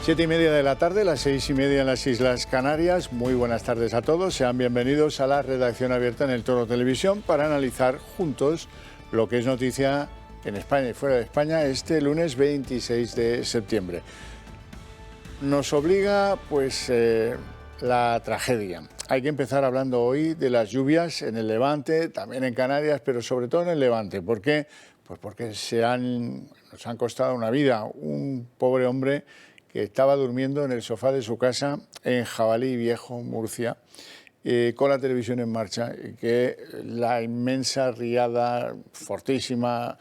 7:30 de la tarde, las 6:30 en las Islas Canarias. Muy buenas tardes a todos. Sean bienvenidos a la redacción abierta en el Toro Televisión para analizar juntos lo que es noticia en España y fuera de España este lunes 26 de septiembre. Nos obliga pues la tragedia. Hay que empezar hablando hoy de las lluvias en el Levante, también en Canarias, pero sobre todo en el Levante. ¿Por qué? Pues porque nos han costado una vida. Un pobre hombre que estaba durmiendo en el sofá de su casa en Jabalí Viejo, Murcia, con la televisión en marcha, y que la inmensa riada fortísima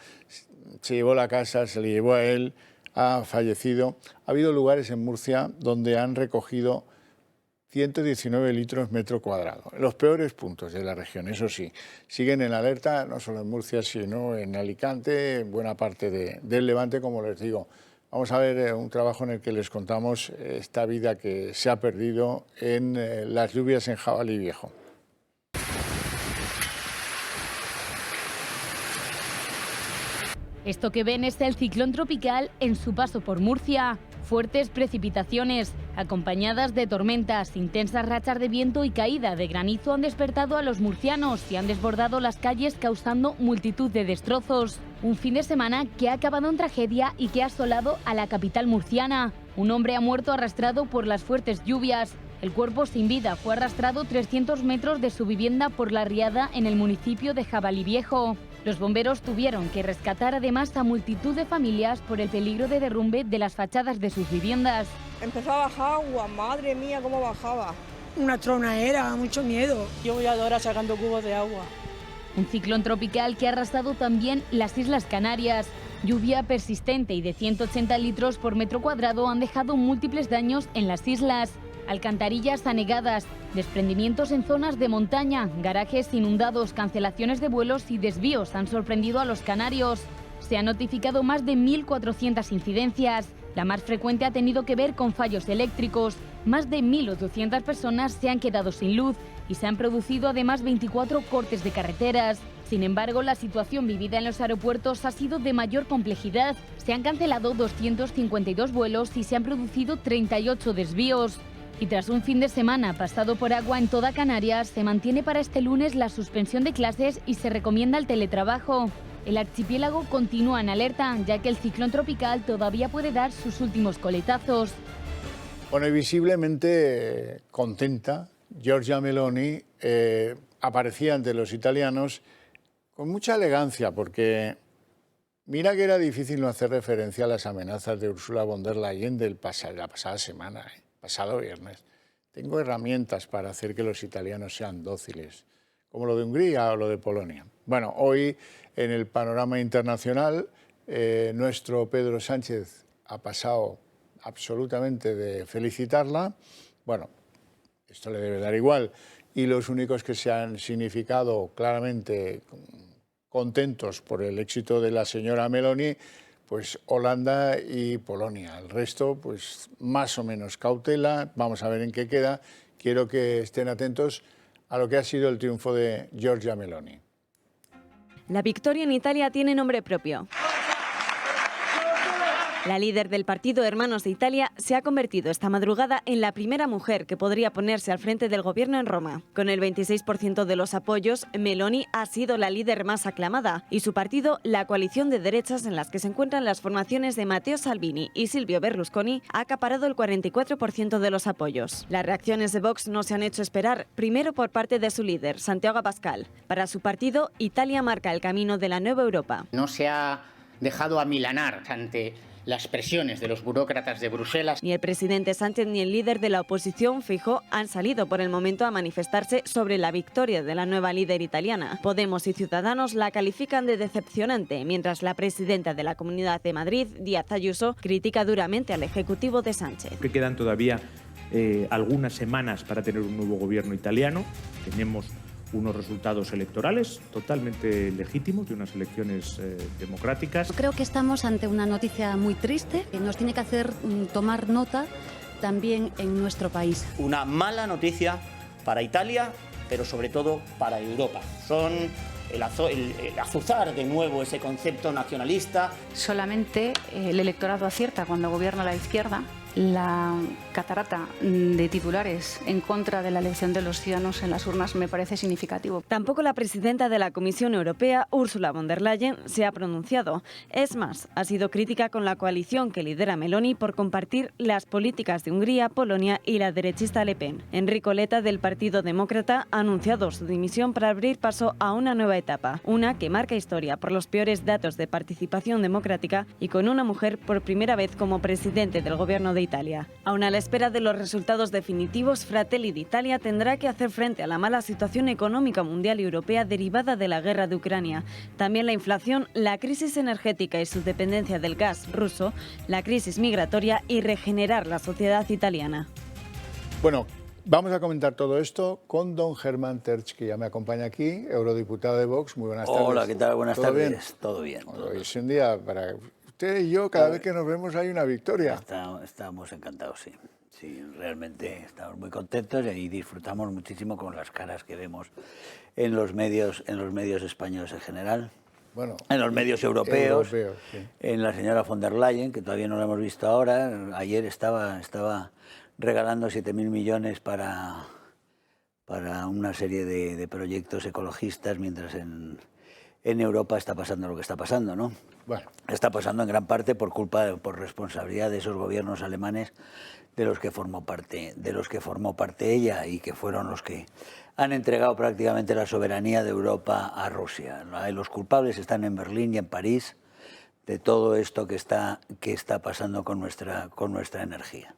se llevó la casa, se le llevó a él, ha fallecido. Ha habido lugares en Murcia donde han recogido 119 litros metro cuadrado, en los peores puntos de la región. Eso sí, siguen en alerta, no solo en Murcia, sino en Alicante, en buena parte del Levante, como les digo. Vamos a ver un trabajo en el que les contamos esta vida que se ha perdido en las lluvias en Jabalí Viejo. Esto que ven es el ciclón tropical en su paso por Murcia. Fuertes precipitaciones, acompañadas de tormentas, intensas rachas de viento y caída de granizo han despertado a los murcianos y han desbordado las calles causando multitud de destrozos. Un fin de semana que ha acabado en tragedia y que ha asolado a la capital murciana. Un hombre ha muerto arrastrado por las fuertes lluvias. El cuerpo sin vida fue arrastrado 300 metros de su vivienda por la riada en el municipio de Jabalí Viejo. Los bomberos tuvieron que rescatar además a multitud de familias por el peligro de derrumbe de las fachadas de sus viviendas. Empezó a bajar agua, madre mía, cómo bajaba. Una tronadera, mucho miedo. Yo voy a Dora sacando cubos de agua. Un ciclón tropical que ha arrasado también las Islas Canarias. Lluvia persistente y de 180 litros por metro cuadrado han dejado múltiples daños en las islas. Alcantarillas anegadas, desprendimientos en zonas de montaña, garajes inundados, cancelaciones de vuelos y desvíos han sorprendido a los canarios. Se han notificado más de 1.400 incidencias. La más frecuente ha tenido que ver con fallos eléctricos. Más de 1.800 personas se han quedado sin luz y se han producido además 24 cortes de carreteras. Sin embargo, la situación vivida en los aeropuertos ha sido de mayor complejidad. Se han cancelado 252 vuelos y se han producido 38 desvíos. Y tras un fin de semana pasado por agua en toda Canarias, se mantiene para este lunes la suspensión de clases y se recomienda el teletrabajo. El archipiélago continúa en alerta, ya que el ciclón tropical todavía puede dar sus últimos coletazos. Bueno, y visiblemente contenta, Giorgia Meloni aparecía ante los italianos con mucha elegancia, porque mira que era difícil no hacer referencia a las amenazas de Ursula von der Leyen de la pasada semana, pasado viernes. Tengo herramientas para hacer que los italianos sean dóciles, como lo de Hungría o lo de Polonia. Bueno, hoy en el panorama internacional, nuestro Pedro Sánchez ha pasado absolutamente de felicitarla. Bueno, esto le debe dar igual. Y los únicos que se han significado claramente contentos por el éxito de la señora Meloni, pues Holanda y Polonia. El resto, pues más o menos cautela. Vamos a ver en qué queda. Quiero que estén atentos a lo que ha sido el triunfo de Giorgia Meloni. La victoria en Italia tiene nombre propio. La líder del partido Hermanos de Italia se ha convertido esta madrugada en la primera mujer que podría ponerse al frente del gobierno en Roma. Con el 26% de los apoyos, Meloni ha sido la líder más aclamada y su partido, la coalición de derechas en las que se encuentran las formaciones de Matteo Salvini y Silvio Berlusconi, ha acaparado el 44% de los apoyos. Las reacciones de Vox no se han hecho esperar, primero por parte de su líder, Santiago Abascal. Para su partido, Italia marca el camino de la nueva Europa. No se ha dejado amilanar ante las presiones de los burócratas de Bruselas. Ni el presidente Sánchez ni el líder de la oposición, Feijóo, han salido por el momento a manifestarse sobre la victoria de la nueva líder italiana. Podemos y Ciudadanos la califican de decepcionante, mientras la presidenta de la Comunidad de Madrid, Díaz Ayuso, critica duramente al ejecutivo de Sánchez. Que quedan todavía algunas semanas para tener un nuevo gobierno italiano. Tenemos unos resultados electorales totalmente legítimos de unas elecciones democráticas. Creo que estamos ante una noticia muy triste que nos tiene que hacer tomar nota también en nuestro país. Una mala noticia para Italia, pero sobre todo para Europa. Son el azuzar de nuevo ese concepto nacionalista. Solamente el electorado acierta cuando gobierna la izquierda la catarata de titulares en contra de la elección de los ciudadanos en las urnas me parece significativo. Tampoco la presidenta de la Comisión Europea, Ursula von der Leyen, se ha pronunciado. Es más, ha sido crítica con la coalición que lidera Meloni por compartir las políticas de Hungría, Polonia y la derechista Le Pen. Enrico Letta, del Partido Demócrata, ha anunciado su dimisión para abrir paso a una nueva etapa, una que marca historia por los peores datos de participación democrática y con una mujer por primera vez como presidente del gobierno de Italia. Aún a la espera de los resultados definitivos, Fratelli d'Italia tendrá que hacer frente a la mala situación económica mundial y europea derivada de la guerra de Ucrania. También la inflación, la crisis energética y su dependencia del gas ruso, la crisis migratoria y regenerar la sociedad italiana. Bueno, vamos a comentar todo esto con don Germán Tertsch, que ya me acompaña aquí, eurodiputado de Vox. Muy buenas tardes. Hola, ¿qué tal? Buenas tardes. Todo bien. Hoy es un día para usted y yo, cada vez que nos vemos hay una victoria. Estamos encantados, sí. Sí, realmente estamos muy contentos y disfrutamos muchísimo con las caras que vemos en los medios españoles en general. Bueno, en los medios europeos, sí. En la señora von der Leyen, que todavía no la hemos visto ahora. Ayer estaba regalando 7.000 millones para una serie de proyectos ecologistas, mientras en Europa está pasando lo que está pasando, ¿no? Bueno. Está pasando en gran parte por responsabilidad de esos gobiernos alemanes de los que formó parte ella, y que fueron los que han entregado prácticamente la soberanía de Europa a Rusia. Los culpables están en Berlín y en París de todo esto que está pasando con nuestra energía.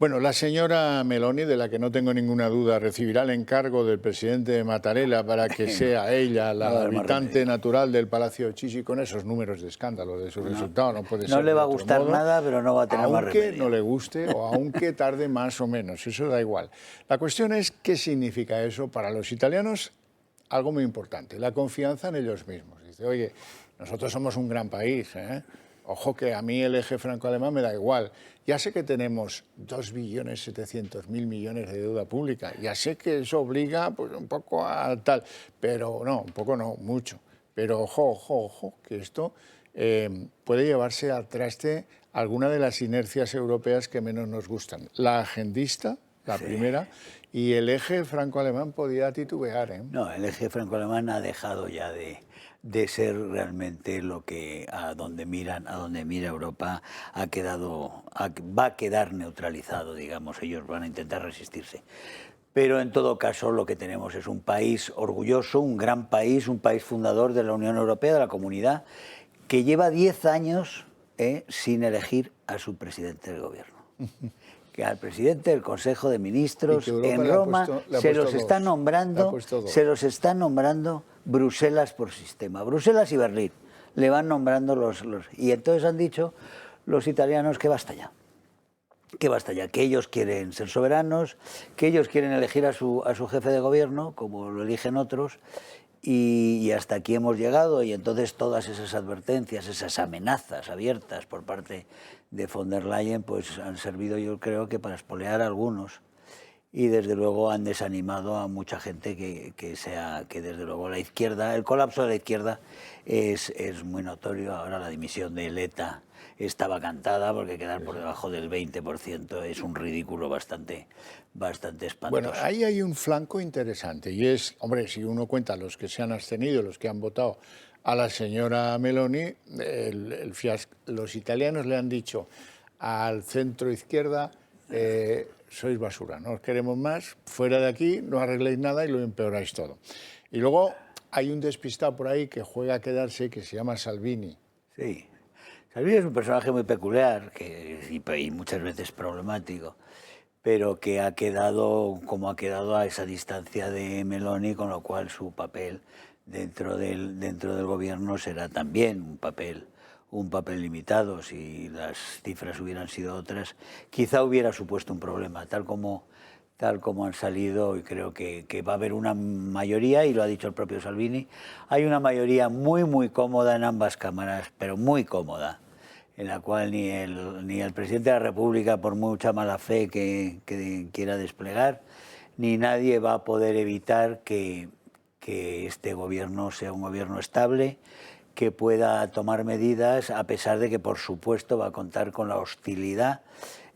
Bueno, la señora Meloni, de la que no tengo ninguna duda, recibirá el encargo del presidente Mattarella para que sea ella la habitante natural del Palacio Chigi, con esos números de escándalo de su resultado. No puede ser. No le va a gustar nada, pero no va a tener más remedio. Aunque no le guste o aunque tarde más o menos, eso da igual. La cuestión es qué significa eso para los italianos. Algo muy importante, la confianza en ellos mismos. Dice, oye, nosotros somos un gran país, ¿eh? Ojo que a mí el eje franco-alemán me da igual. Ya sé que tenemos 2.700.000 millones de deuda pública. Ya sé que eso obliga pues, un poco a tal. Pero no, un poco no, mucho. Pero ojo, que esto puede llevarse al traste alguna de las inercias europeas que menos nos gustan. La agendista, la primera, y el eje franco-alemán podía titubear, ¿eh? No, el eje franco-alemán ha dejado ya de ser realmente lo que a donde mira Europa va a quedar neutralizado, digamos. Ellos van a intentar resistirse. Pero en todo caso lo que tenemos es un país orgulloso, un gran país, un país fundador de la Unión Europea, de la Comunidad, que lleva 10 años sin elegir a su presidente del gobierno. Que al presidente del Consejo de Ministros en Roma se los está nombrando Bruselas por sistema. Bruselas y Berlín le van nombrando los... Y entonces han dicho los italianos que basta ya. Que ellos quieren ser soberanos, que ellos quieren elegir a su jefe de gobierno, como lo eligen otros, y hasta aquí hemos llegado. Y entonces todas esas advertencias, esas amenazas abiertas por parte de von der Leyen, pues han servido, yo creo, que para espolear a algunos. Y desde luego han desanimado a mucha gente que desde luego la izquierda, el colapso de la izquierda es muy notorio. Ahora la dimisión de Letta estaba cantada, porque quedar por debajo del 20% es un ridículo bastante espantoso. Bueno, ahí hay un flanco interesante, y es, hombre, si uno cuenta los que se han abstenido, los que han votado a la señora Meloni, los italianos le han dicho al centro izquierda, sois basura, no os queremos más, fuera de aquí, no arregléis nada y lo empeoráis todo. Y luego hay un despistado por ahí que juega a quedarse, que se llama Salvini. Sí, Salvini es un personaje muy peculiar y muchas veces problemático, pero que ha quedado a esa distancia de Meloni, con lo cual su papel dentro del gobierno será también un papel limitado. Si las cifras hubieran sido otras, quizá hubiera supuesto un problema, tal como han salido, y creo que va a haber una mayoría, y lo ha dicho el propio Salvini, hay una mayoría muy cómoda en ambas cámaras, pero muy cómoda, en la cual ni el presidente de la República, por mucha mala fe que quiera desplegar, ni nadie va a poder evitar que este gobierno sea un gobierno estable, que pueda tomar medidas, a pesar de que, por supuesto, va a contar con la hostilidad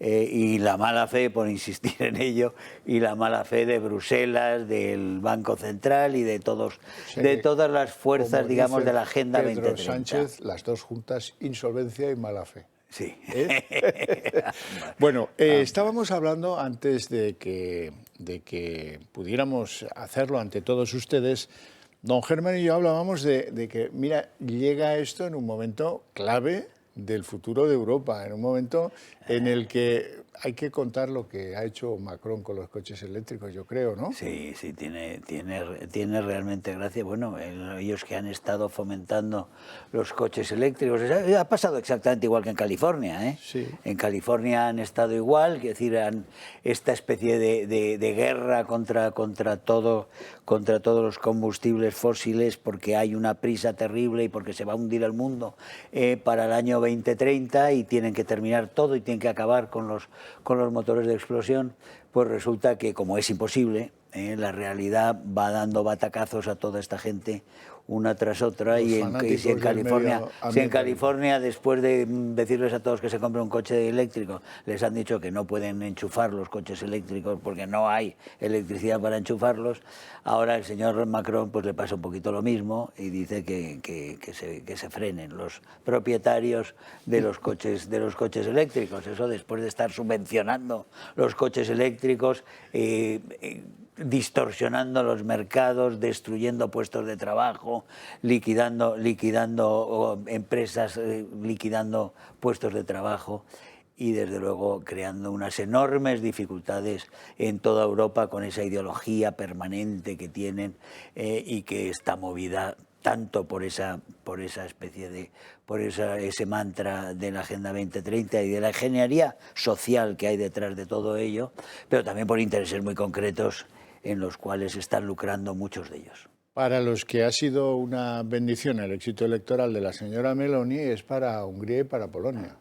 y la mala fe, por insistir en ello, y la mala fe de Bruselas, del Banco Central y de todas las fuerzas, digamos, de la Agenda Pedro 2030. Sánchez, las dos juntas, insolvencia y mala fe. Sí. Bueno, estábamos hablando antes de que pudiéramos hacerlo ante todos ustedes. Don Germán y yo hablábamos de que, mira, llega esto en un momento clave del futuro de Europa, en un momento en el que hay que contar lo que ha hecho Macron con los coches eléctricos, yo creo, ¿no? Sí, tiene realmente gracia. Bueno, ellos que han estado fomentando los coches eléctricos, ha pasado exactamente igual que en California, ¿eh? Sí. En California han estado igual, es decir, esta especie de guerra contra todos los combustibles fósiles, porque hay una prisa terrible y porque se va a hundir el mundo para el año 2030 y tienen que terminar todo y tienen que acabar con los motores de explosión. Pues resulta que, como es imposible, la realidad va dando batacazos a toda esta gente una tras otra, y si en California, después de decirles a todos que se compren un coche eléctrico, les han dicho que no pueden enchufar los coches eléctricos porque no hay electricidad para enchufarlos, ahora el señor Macron pues le pasa un poquito lo mismo y dice que se frenen los propietarios de los coches eléctricos. Eso después de estar subvencionando los coches eléctricos, distorsionando los mercados, destruyendo puestos de trabajo, liquidando empresas, liquidando puestos de trabajo y desde luego creando unas enormes dificultades en toda Europa con esa ideología permanente que tienen y que está movida tanto por ese mantra de la Agenda 2030 y de la ingeniería social que hay detrás de todo ello, pero también por intereses muy concretos en los cuales están lucrando muchos de ellos. Para los que ha sido una bendición el éxito electoral de la señora Meloni, es para Hungría y para Polonia.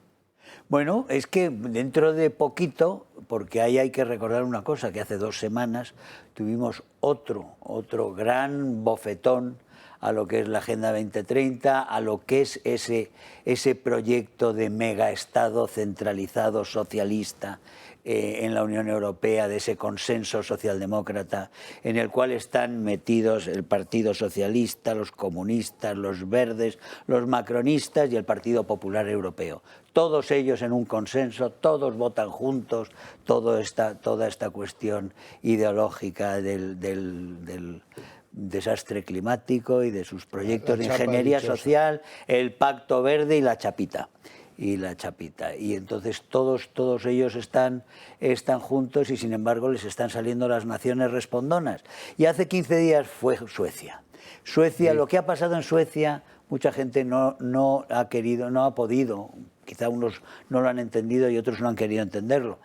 Bueno, es que dentro de poquito, porque ahí hay que recordar una cosa, que hace 2 semanas tuvimos otro gran bofetón a lo que es la Agenda 2030, a lo que es ese proyecto de megaestado centralizado socialista en la Unión Europea, de ese consenso socialdemócrata en el cual están metidos el Partido Socialista, los comunistas, los verdes, los macronistas y el Partido Popular Europeo. Todos ellos en un consenso, todos votan juntos, toda esta cuestión ideológica del desastre climático y de sus proyectos de ingeniería social, el Pacto Verde y la chapita. Y entonces todos ellos están juntos y sin embargo les están saliendo las naciones respondonas. Y hace 15 días fue Suecia. Sí. Lo que ha pasado en Suecia, mucha gente no ha podido, quizá unos no lo han entendido y otros no han querido entenderlo,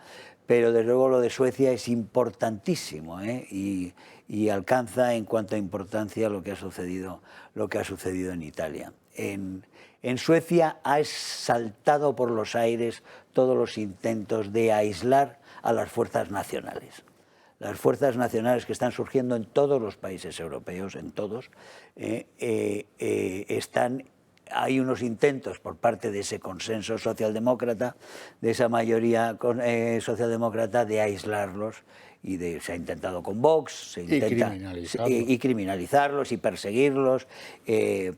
pero desde luego lo de Suecia es importantísimo, y alcanza en cuanto a importancia lo que ha sucedido en Italia. En Suecia ha saltado por los aires todos los intentos de aislar a las fuerzas nacionales. Las fuerzas nacionales que están surgiendo en todos los países europeos, en todos, hay unos intentos por parte de ese consenso socialdemócrata, de esa mayoría socialdemócrata, de aislarlos. Se ha intentado con Vox, y criminalizarlos y perseguirlos,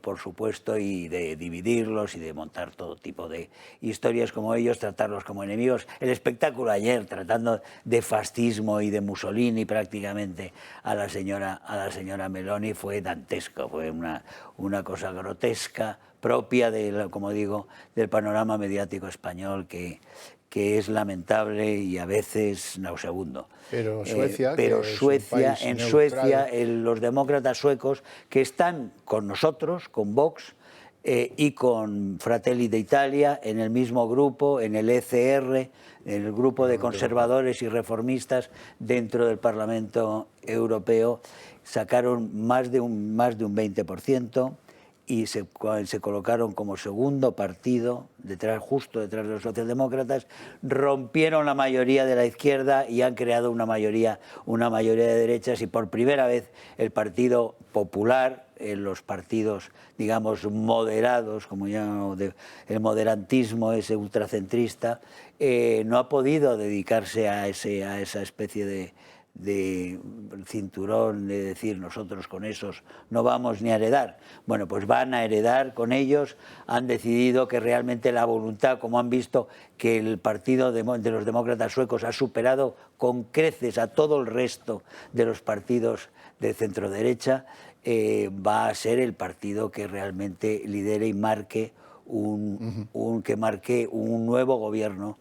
por supuesto, y de dividirlos y de montar todo tipo de historias como ellos, tratarlos como enemigos. El espectáculo ayer, tratando de fascismo y de Mussolini prácticamente a la señora Meloni, fue dantesco, fue una cosa grotesca, propia como digo, del panorama mediático español que es lamentable y a veces nauseabundo. Pero Suecia, en Suecia, los demócratas suecos que están con nosotros, con Vox y con Fratelli d'Italia, en el mismo grupo, en el ECR, en el grupo de conservadores y reformistas dentro del Parlamento Europeo, sacaron más de un 20%. Y se colocaron como segundo partido, justo detrás de los socialdemócratas, rompieron la mayoría de la izquierda y han creado una mayoría de derechas, y por primera vez el Partido Popular los partidos, digamos, moderados, como llamo, el moderantismo ese ultracentrista, no ha podido dedicarse a esa especie de cinturón de decir nosotros con esos no vamos ni a heredar. Bueno, pues van a heredar con ellos, han decidido que realmente la voluntad, como han visto que el partido de los demócratas suecos ha superado con creces a todo el resto de los partidos de centro-derecha, va a ser el partido que realmente lidere y marque un nuevo gobierno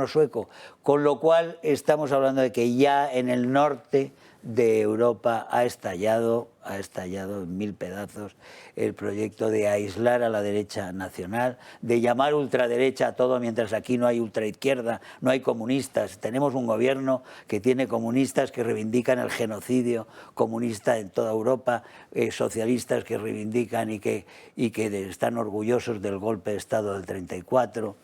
sueco, con lo cual estamos hablando de que ya en el norte de Europa ha estallado en mil pedazos el proyecto de aislar a la derecha nacional, de llamar ultraderecha a todo, mientras aquí no hay ultraizquierda, no hay comunistas. Tenemos un gobierno que tiene comunistas que reivindican el genocidio comunista en toda Europa, socialistas que reivindican y que están orgullosos del golpe de Estado del 34,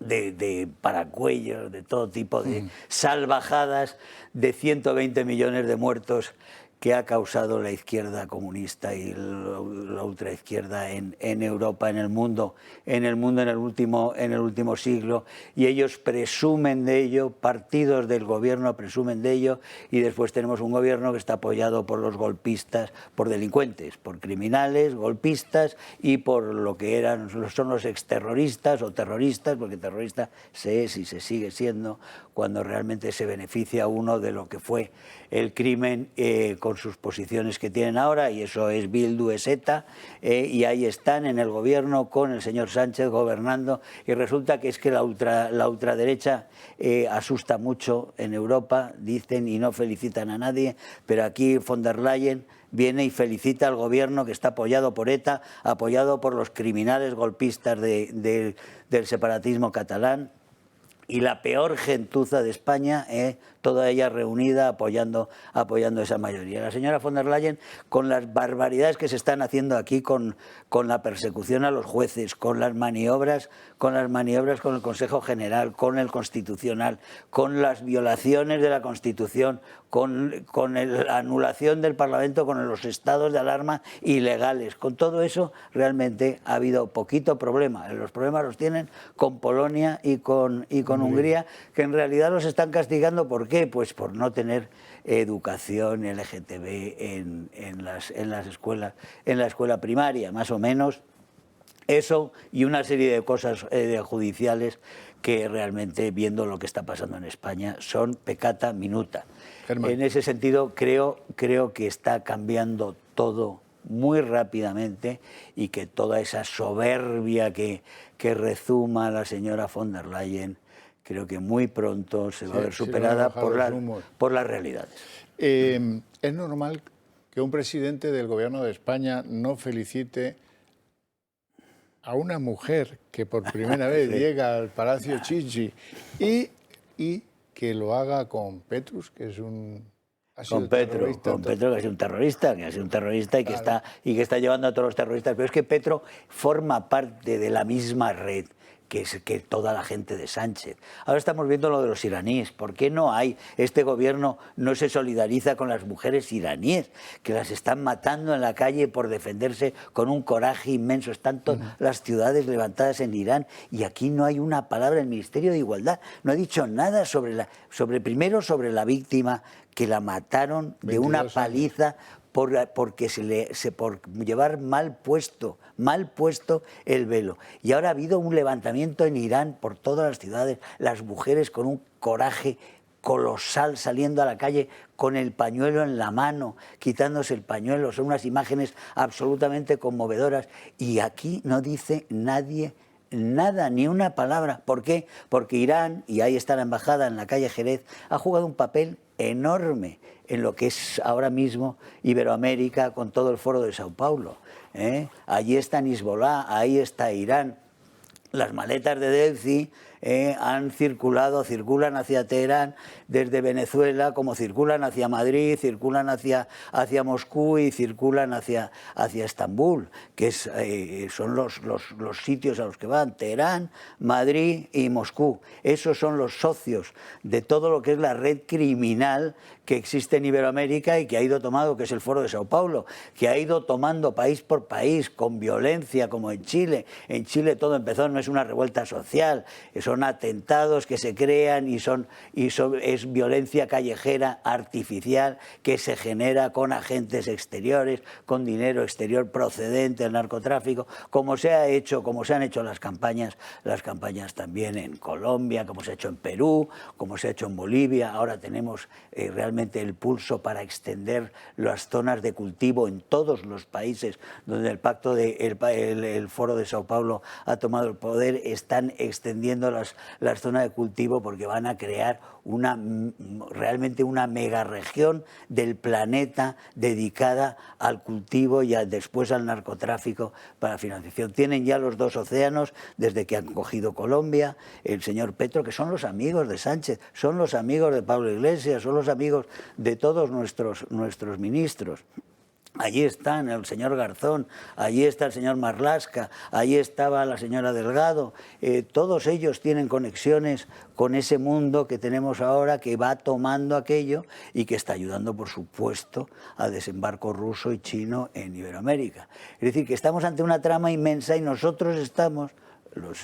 de paracuellos, de todo tipo de salvajadas, de 120 millones de muertos que ha causado la izquierda comunista y la ultraizquierda en Europa, en el mundo en el último siglo, y ellos presumen de ello, partidos del gobierno presumen de ello, y después tenemos un gobierno que está apoyado por los golpistas, por delincuentes, por criminales, golpistas, y por lo que son los exterroristas o terroristas, porque terrorista se es y se sigue siendo cuando realmente se beneficia uno de lo que fue el crimen con sus posiciones que tienen ahora, y eso es Bildu, es ETA, y ahí están en el gobierno con el señor Sánchez gobernando, y resulta que es que la ultraderecha asusta mucho en Europa, dicen, y no felicitan a nadie, pero aquí von der Leyen viene y felicita al gobierno que está apoyado por ETA, apoyado por los criminales golpistas del separatismo catalán, y la peor gentuza de España, toda ella reunida apoyando esa mayoría. La señora von der Leyen, con las barbaridades que se están haciendo aquí, con la persecución a los jueces, con las maniobras con el Consejo General, con el Constitucional, con las violaciones de la Constitución, con la anulación del Parlamento, con los estados de alarma ilegales. Con todo eso realmente ha habido poquito problema. Los problemas los tienen con Polonia y con Hungría, que en realidad los están castigando. ¿Por qué? Pues por no tener educación LGTB en las escuelas, en la escuela primaria, más o menos. Eso y una serie de cosas judiciales que realmente, viendo lo que está pasando en España, son peccata minuta. Germán. En ese sentido, creo que está cambiando todo muy rápidamente, y que toda esa soberbia que rezuma la señora von der Leyen, creo que muy pronto se va a ver superada por las realidades. ¿Es normal que un presidente del gobierno de España no felicite a una mujer que por primera vez llega al Palacio Chigi y que lo haga con Petrus, que es con Petro, que ha sido un terrorista, y que está llevando a todos los terroristas? Pero es que Petro forma parte de la misma red que toda la gente de Sánchez. Ahora estamos viendo lo de los iraníes. ¿Por qué este gobierno no se solidariza con las mujeres iraníes, que las están matando en la calle por defenderse con un coraje inmenso? Están todas las ciudades levantadas en Irán, y aquí no hay una palabra. El Ministerio de Igualdad no ha dicho nada sobre la víctima, que la mataron de una paliza por llevar mal puesto el velo. Y ahora ha habido un levantamiento en Irán por todas las ciudades, las mujeres con un coraje colosal saliendo a la calle con el pañuelo en la mano, quitándose el pañuelo. Son unas imágenes absolutamente conmovedoras, y aquí no dice nadie nada, ni una palabra. ¿Por qué? Porque Irán, y ahí está la embajada en la calle Jerez, ha jugado un papel enorme en lo que es ahora mismo Iberoamérica, con todo el foro de Sao Paulo. Allí está Hezbollah, ahí está Irán. Las maletas de Delci circulan hacia Teherán desde Venezuela, como circulan hacia Madrid, circulan hacia Moscú y circulan hacia Estambul, que son los sitios a los que van, Teherán, Madrid y Moscú. Esos son los socios de todo lo que es la red criminal que existe en Iberoamérica y que ha ido tomando, que es el Foro de Sao Paulo, que ha ido tomando país por país con violencia, como en Chile. En Chile todo empezó, no es una revuelta social, son atentados que se crean y es violencia callejera artificial que se genera con agentes exteriores, con dinero exterior procedente del narcotráfico, como se han hecho las campañas también en Colombia, como se ha hecho en Perú, como se ha hecho en Bolivia. Ahora tenemos realmente el pulso para extender las zonas de cultivo en todos los países donde el Foro de Sao Paulo ha tomado el poder. Están extendiendo las zonas de cultivo porque van a crear realmente una megaregión del planeta dedicada al cultivo y después al narcotráfico para financiación. Tienen ya los 2 océanos desde que han cogido Colombia, el señor Petro, que son los amigos de Sánchez, son los amigos de Pablo Iglesias, son los amigos de todos nuestros ministros. Allí están el señor Garzón, allí está el señor Marlaska, allí estaba la señora Delgado. Todos ellos tienen conexiones con ese mundo que tenemos ahora, que va tomando aquello y que está ayudando, por supuesto, al desembarco ruso y chino en Iberoamérica. Es decir, que estamos ante una trama inmensa y nosotros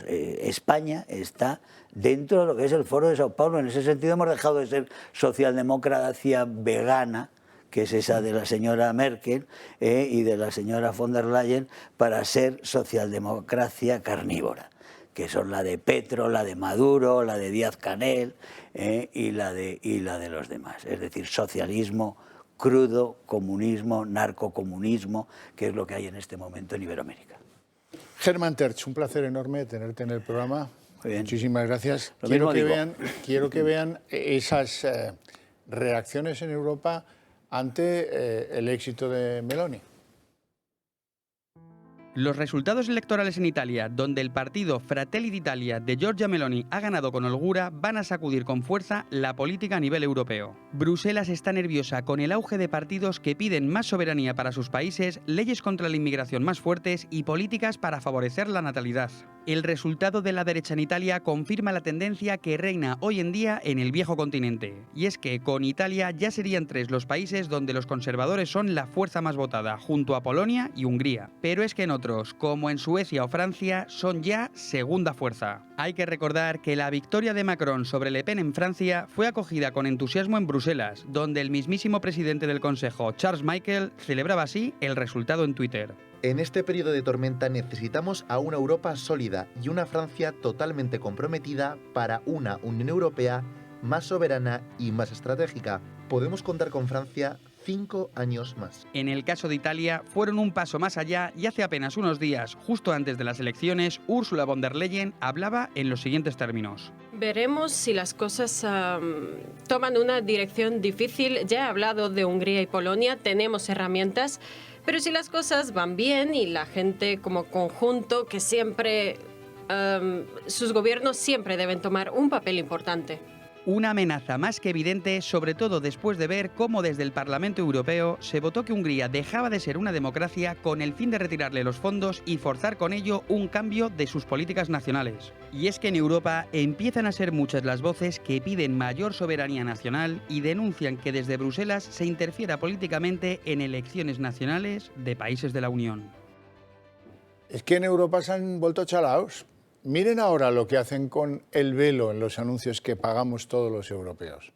España está dentro de lo que es el Foro de Sao Paulo. En ese sentido hemos dejado de ser socialdemocracia vegana, que es esa de la señora Merkel y de la señora von der Leyen, para ser socialdemocracia carnívora, que son la de Petro, la de Maduro, la de Díaz-Canel y la de los demás. Es decir, socialismo crudo, comunismo, narcocomunismo, que es lo que hay en este momento en Iberoamérica. Germán Tertsch, un placer enorme tenerte en el programa. Muchísimas gracias. Quiero que vean esas reacciones en Europa ante el éxito de Meloni. Los resultados electorales en Italia, donde el partido Fratelli d'Italia de Giorgia Meloni ha ganado con holgura, van a sacudir con fuerza la política a nivel europeo. Bruselas está nerviosa con el auge de partidos que piden más soberanía para sus países, leyes contra la inmigración más fuertes y políticas para favorecer la natalidad. El resultado de la derecha en Italia confirma la tendencia que reina hoy en día en el viejo continente. Y es que con Italia ya serían 3 los países donde los conservadores son la fuerza más votada, junto a Polonia y Hungría. Pero es que en otros, como en Suecia o Francia, son ya segunda fuerza. Hay que recordar que la victoria de Macron sobre Le Pen en Francia fue acogida con entusiasmo en Bruselas, donde el mismísimo presidente del Consejo, Charles Michel, celebraba así el resultado en Twitter. En este periodo de tormenta necesitamos a una Europa sólida y una Francia totalmente comprometida para una Unión Europea más soberana y más estratégica. Podemos contar con Francia 5 años más. En el caso de Italia, fueron un paso más allá y hace apenas unos días, justo antes de las elecciones, Ursula von der Leyen hablaba en los siguientes términos. Veremos si las cosas toman una dirección difícil. Ya he hablado de Hungría y Polonia, tenemos herramientas, pero si las cosas van bien y la gente como conjunto, que siempre, sus gobiernos siempre deben tomar un papel importante. Una amenaza más que evidente, sobre todo después de ver cómo desde el Parlamento Europeo se votó que Hungría dejaba de ser una democracia con el fin de retirarle los fondos y forzar con ello un cambio de sus políticas nacionales. Y es que en Europa empiezan a ser muchas las voces que piden mayor soberanía nacional y denuncian que desde Bruselas se interfiera políticamente en elecciones nacionales de países de la Unión. Es que en Europa se han vuelto chalaos. Miren ahora lo que hacen con el velo en los anuncios que pagamos todos los europeos.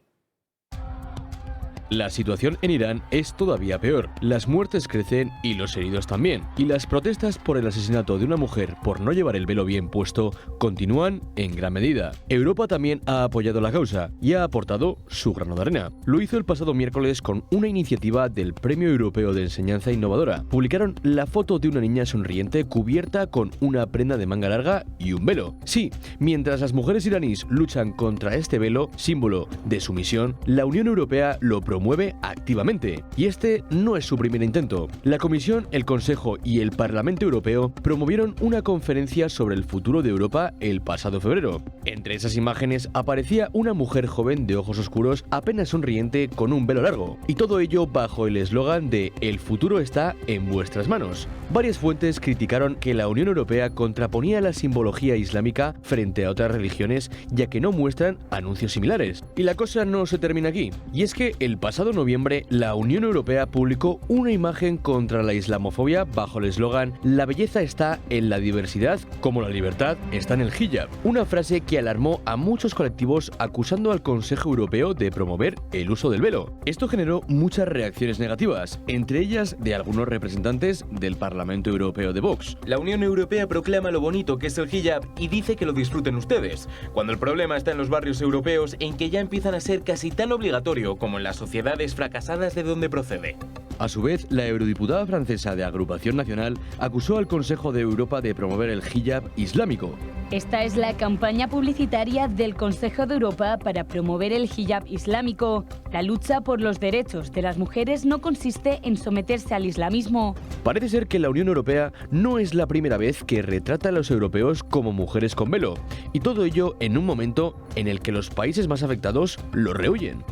La situación en Irán es todavía peor. Las muertes crecen y los heridos también. Y las protestas por el asesinato de una mujer por no llevar el velo bien puesto continúan en gran medida. Europa también ha apoyado la causa y ha aportado su grano de arena. Lo hizo el pasado miércoles con una iniciativa del Premio Europeo de Enseñanza Innovadora. Publicaron la foto de una niña sonriente cubierta con una prenda de manga larga y un velo. Sí, mientras las mujeres iraníes luchan contra este velo, símbolo de sumisión, la Unión Europea lo promueve promueve activamente. Y este no es su primer intento. La Comisión, el Consejo y el Parlamento Europeo promovieron una conferencia sobre el futuro de Europa el pasado febrero. Entre esas imágenes aparecía una mujer joven de ojos oscuros apenas sonriente con un velo largo. Y todo ello bajo el eslogan de "El futuro está en vuestras manos". Varias fuentes criticaron que la Unión Europea contraponía la simbología islámica frente a otras religiones, ya que no muestran anuncios similares. Y la cosa no se termina aquí. Y es que el pasado noviembre la Unión Europea publicó una imagen contra la islamofobia bajo el eslogan "La belleza está en la diversidad como la libertad está en el hijab". Una frase que alarmó a muchos colectivos acusando al Consejo Europeo de promover el uso del velo. Esto generó muchas reacciones negativas, entre ellas de algunos representantes del Parlamento Europeo de Vox. La Unión Europea proclama lo bonito que es el hijab y dice que lo disfruten ustedes, cuando el problema está en los barrios europeos, en que ya empiezan a ser casi tan obligatorio como en las sociedades fracasadas de donde procede. A su vez, la eurodiputada francesa de Agrupación Nacional acusó al Consejo de Europa de promover el hijab islámico. Esta es la campaña publicitaria del Consejo de Europa para promover el hijab islámico. La lucha por los derechos de las mujeres no consiste en someterse al islamismo. Parece ser que la Unión Europea no es la primera vez que retrata a los europeos como mujeres con velo, y todo ello en un momento en el que los países más afectados lo rehuyen.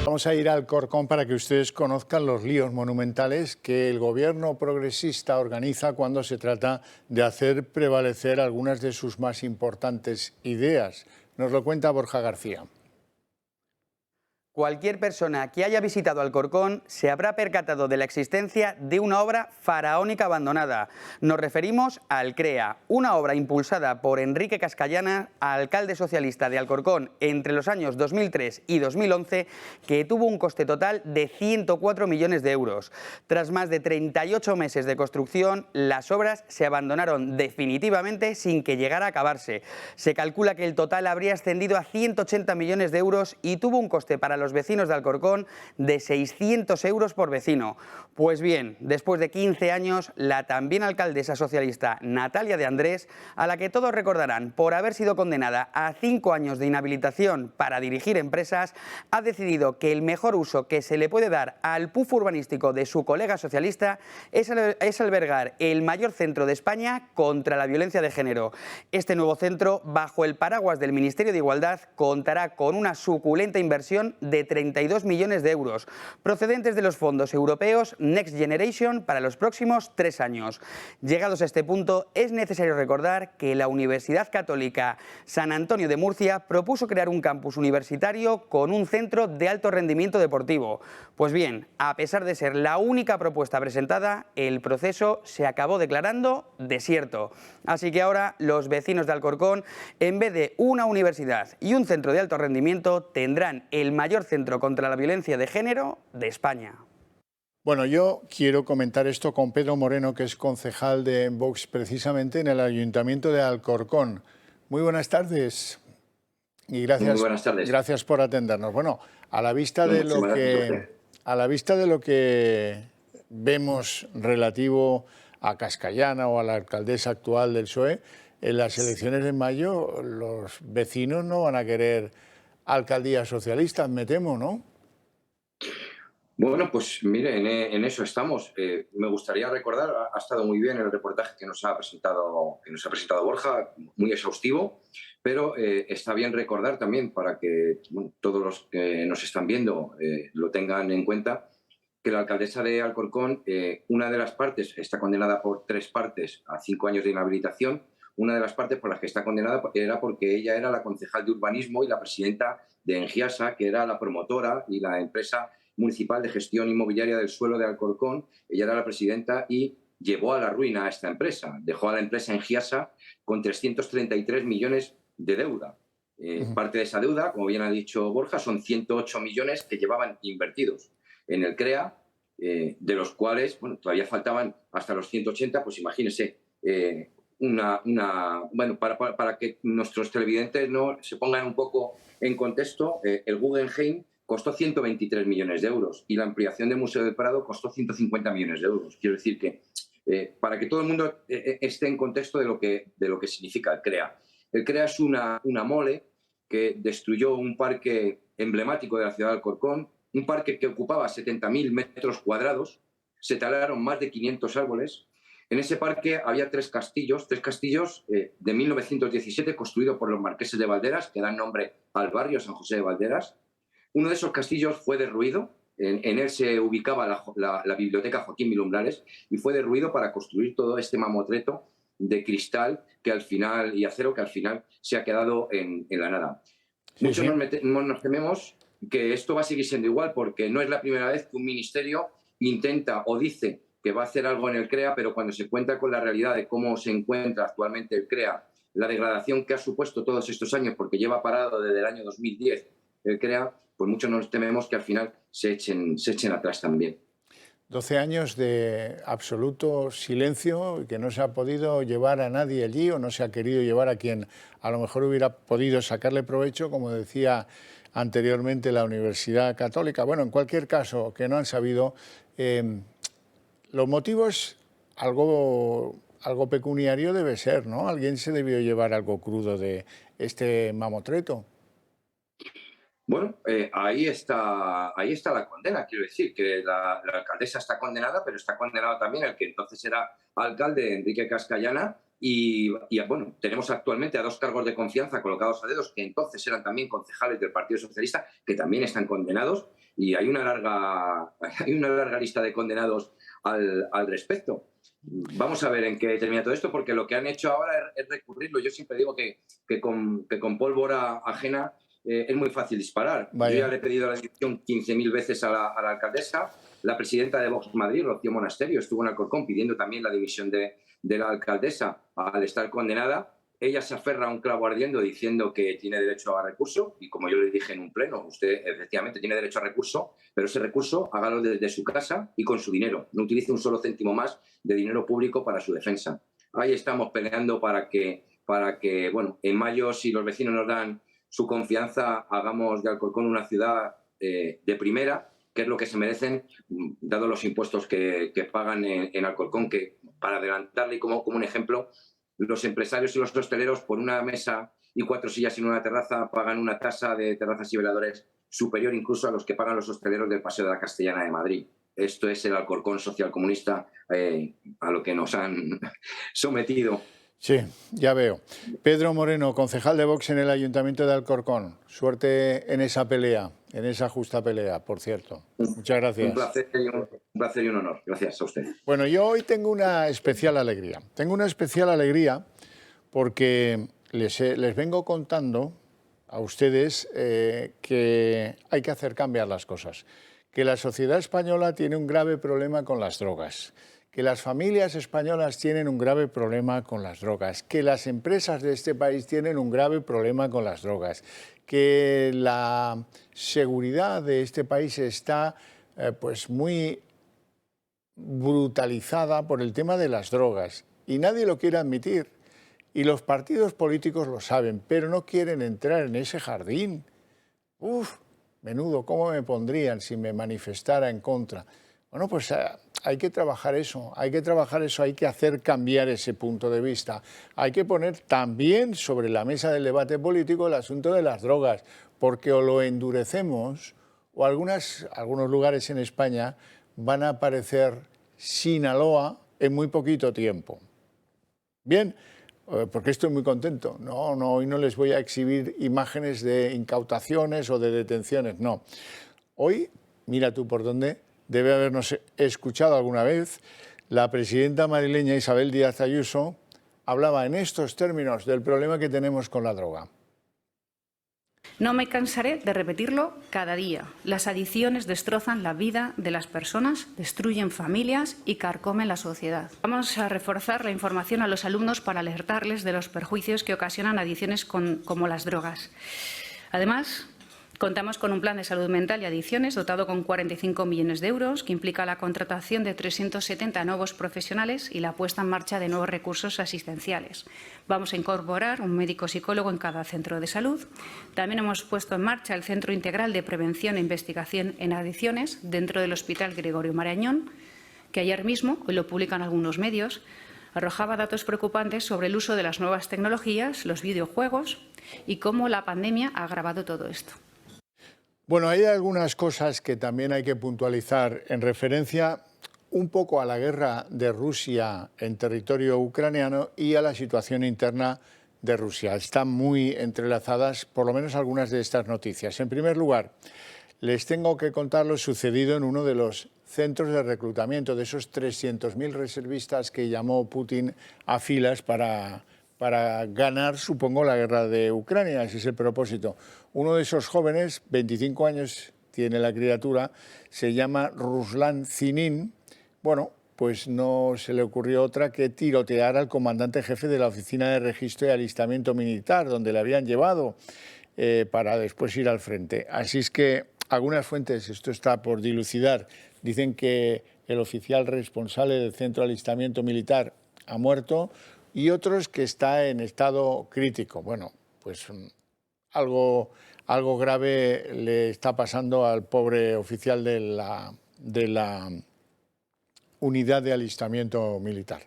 Vamos a ir al Alcorcón para que ustedes conozcan los líos monumentales que el gobierno progresista organiza cuando se trata de hacer prevalecer algunas de sus más importantes ideas. Nos lo cuenta Borja García. Cualquier persona que haya visitado Alcorcón se habrá percatado de la existencia de una obra faraónica abandonada. Nos referimos al CREA, una obra impulsada por Enrique Cascallana, alcalde socialista de Alcorcón entre los años 2003 y 2011, que tuvo un coste total de 104 millones de euros. Tras más de 38 meses de construcción, las obras se abandonaron definitivamente sin que llegara a acabarse. Se calcula que el total habría ascendido a 180 millones de euros y tuvo un coste para los vecinos de Alcorcón de 600 euros por vecino. Pues bien, después de 15 años, la también alcaldesa socialista Natalia de Andrés, a la que todos recordarán por haber sido condenada a 5 años de inhabilitación para dirigir empresas, ha decidido que el mejor uso que se le puede dar al PUF urbanístico de su colega socialista es albergar el mayor centro de España contra la violencia de género. Este nuevo centro, bajo el paraguas del Ministerio de Igualdad, contará con una suculenta inversión de 32 millones de euros, procedentes de los fondos europeos Next Generation para los próximos 3 años. Llegados a este punto, es necesario recordar que la Universidad Católica San Antonio de Murcia propuso crear un campus universitario con un centro de alto rendimiento deportivo. Pues bien, a pesar de ser la única propuesta presentada, el proceso se acabó declarando desierto. Así que ahora los vecinos de Alcorcón, en vez de una universidad y un centro de alto rendimiento, tendrán el mayor centro contra la violencia de género de España. Bueno, yo quiero comentar esto con Pedro Moreno, que es concejal de Vox precisamente en el Ayuntamiento de Alcorcón. Muy buenas tardes y gracias, muy buenas tardes. Gracias por atendernos. Bueno, a la vista de lo que vemos relativo a Cascallana o a la alcaldesa actual del PSOE, en las elecciones de mayo los vecinos no van a querer alcaldías socialistas, me temo, ¿no? Bueno, pues mire, en eso estamos. Me gustaría recordar, ha estado muy bien el reportaje que nos ha presentado Borja, muy exhaustivo, pero está bien recordar también para que todos los que nos están viendo lo tengan en cuenta, que la alcaldesa de Alcorcón, una de las partes, está condenada por 3 partes a 5 años de inhabilitación. Una de las partes por las que está condenada era porque ella era la concejal de urbanismo y la presidenta de Engiasa, que era la promotora y la empresa municipal de gestión inmobiliaria del suelo de Alcorcón. Ella era la presidenta y llevó a la ruina a esta empresa. Dejó a la empresa Engiasa con 333 millones de deuda. Parte de esa deuda, como bien ha dicho Borja, son 108 millones que llevaban invertidos en el CREA, de los cuales todavía faltaban hasta los 180, pues imagínense. Bueno, para que nuestros televidentes no se pongan un poco en contexto, el Guggenheim costó 123 millones de euros y la ampliación del Museo del Prado costó 150 millones de euros. Quiero decir que, para que todo el mundo esté en contexto de lo que significa el CREA. El CREA es una mole que destruyó un parque emblemático de la ciudad de Alcorcón, un parque que ocupaba 70.000 metros cuadrados, se talaron más de 500 árboles. En ese parque había tres castillos de 1917 construidos por los marqueses de Valderas, que dan nombre al barrio San José de Valderas. Uno de esos castillos fue derruido, en él se ubicaba la biblioteca Joaquín Milumbrales y fue derruido para construir todo este mamotreto de cristal y acero que al final se ha quedado en la nada. Muchos nos tememos que esto va a seguir siendo igual, porque no es la primera vez que un ministerio intenta o dice que va a hacer algo en el CREA, pero cuando se encuentra con la realidad de cómo se encuentra actualmente el CREA, la degradación que ha supuesto todos estos años, porque lleva parado desde el año 2010 el CREA, pues muchos nos tememos que al final se echen atrás también. 12 años de absoluto silencio, que no se ha podido llevar a nadie allí o no se ha querido llevar a quien a lo mejor hubiera podido sacarle provecho, como decía anteriormente la Universidad Católica. Bueno, en cualquier caso, que no han sabido. Los motivos, algo pecuniario debe ser, ¿no? Alguien se debió llevar algo crudo de este mamotreto. Bueno, ahí está la condena. Quiero decir que la alcaldesa está condenada, pero está condenado también el que entonces era alcalde, Enrique Cascallana, y bueno, tenemos actualmente a dos cargos de confianza colocados a dedos, que entonces eran también concejales del Partido Socialista, que también están condenados, y hay una larga lista de condenados al respecto. Vamos a ver en qué termina todo esto, porque lo que han hecho ahora es recurrirlo. Yo siempre digo que con pólvora ajena es muy fácil disparar. Vaya. Yo ya le he pedido la dimisión 15.000 veces a la alcaldesa. La presidenta de Vox Madrid, Rocío Monasterio, estuvo en Alcorcón pidiendo también la dimisión de la alcaldesa al estar condenada. Ella se aferra a un clavo ardiendo diciendo que tiene derecho a recurso, y como yo le dije en un pleno, usted efectivamente tiene derecho a recurso, pero ese recurso hágalo desde su casa y con su dinero. No utilice un solo céntimo más de dinero público para su defensa. Ahí estamos peleando para que bueno, en mayo, si los vecinos nos dan su confianza, hagamos de Alcorcón una ciudad de primera, que es lo que se merecen, dados los impuestos que pagan en Alcorcón, que para adelantarle como un ejemplo, los empresarios y los hosteleros por una mesa y 4 sillas en una terraza pagan una tasa de terrazas y veladores superior incluso a los que pagan los hosteleros del Paseo de la Castellana de Madrid. Esto es el Alcorcón socialcomunista a lo que nos han sometido. Sí, ya veo. Pedro Moreno, concejal de Vox en el Ayuntamiento de Alcorcón. Suerte en esa pelea, en esa justa pelea, por cierto. Muchas gracias. Un placer y un honor. Gracias a usted. Bueno, yo hoy tengo una especial alegría. Tengo una especial alegría porque les vengo contando a ustedes que hay que hacer cambiar las cosas. Que la sociedad española tiene un grave problema con las drogas. Que las familias españolas tienen un grave problema con las drogas, que las empresas de este país tienen un grave problema con las drogas, que la seguridad de este país está pues muy brutalizada por el tema de las drogas y nadie lo quiere admitir. Y los partidos políticos lo saben, pero no quieren entrar en ese jardín. Uf, menudo, ¿cómo me pondrían si me manifestara en contra? Bueno, pues hay que trabajar eso, hay que hacer cambiar ese punto de vista. Hay que poner también sobre la mesa del debate político el asunto de las drogas, porque o lo endurecemos o algunos lugares en España van a aparecer Sinaloa en muy poquito tiempo. Bien, porque estoy muy contento. Hoy no les voy a exhibir imágenes de incautaciones o de detenciones, no. Hoy, mira tú por dónde, debe habernos escuchado alguna vez, la presidenta madrileña Isabel Díaz Ayuso hablaba en estos términos del problema que tenemos con la droga. No me cansaré de repetirlo cada día. Las adicciones destrozan la vida de las personas, destruyen familias y carcomen la sociedad. Vamos a reforzar la información a los alumnos para alertarles de los perjuicios que ocasionan adicciones como las drogas. Además, Contamos con un plan de salud mental y adicciones dotado con 45 millones de euros, que implica la contratación de 370 nuevos profesionales y la puesta en marcha de nuevos recursos asistenciales. Vamos a incorporar un médico psicólogo en cada centro de salud. También hemos puesto en marcha el Centro Integral de Prevención e Investigación en Adicciones dentro del Hospital Gregorio Marañón, que ayer mismo, hoy lo publican algunos medios, arrojaba datos preocupantes sobre el uso de las nuevas tecnologías, los videojuegos y cómo la pandemia ha agravado todo esto. Bueno, hay algunas cosas que también hay que puntualizar en referencia un poco a la guerra de Rusia en territorio ucraniano y a la situación interna de Rusia. Están muy entrelazadas, por lo menos algunas de estas noticias. En primer lugar, les tengo que contar lo sucedido en uno de los centros de reclutamiento, de esos 300.000 reservistas que llamó Putin a filas para ganar, supongo, la guerra de Ucrania. Ese es el propósito. Uno de esos jóvenes, 25 años tiene la criatura, se llama Ruslan Zinin. Bueno, pues no se le ocurrió otra que tirotear al comandante jefe de la Oficina de Registro y Alistamiento Militar, donde le habían llevado para después ir al frente. Así es que algunas fuentes, esto está por dilucidar, dicen que el oficial responsable del Centro de Alistamiento Militar ha muerto, y otros que está en estado crítico. Bueno, pues algo grave le está pasando al pobre oficial de la unidad de alistamiento militar.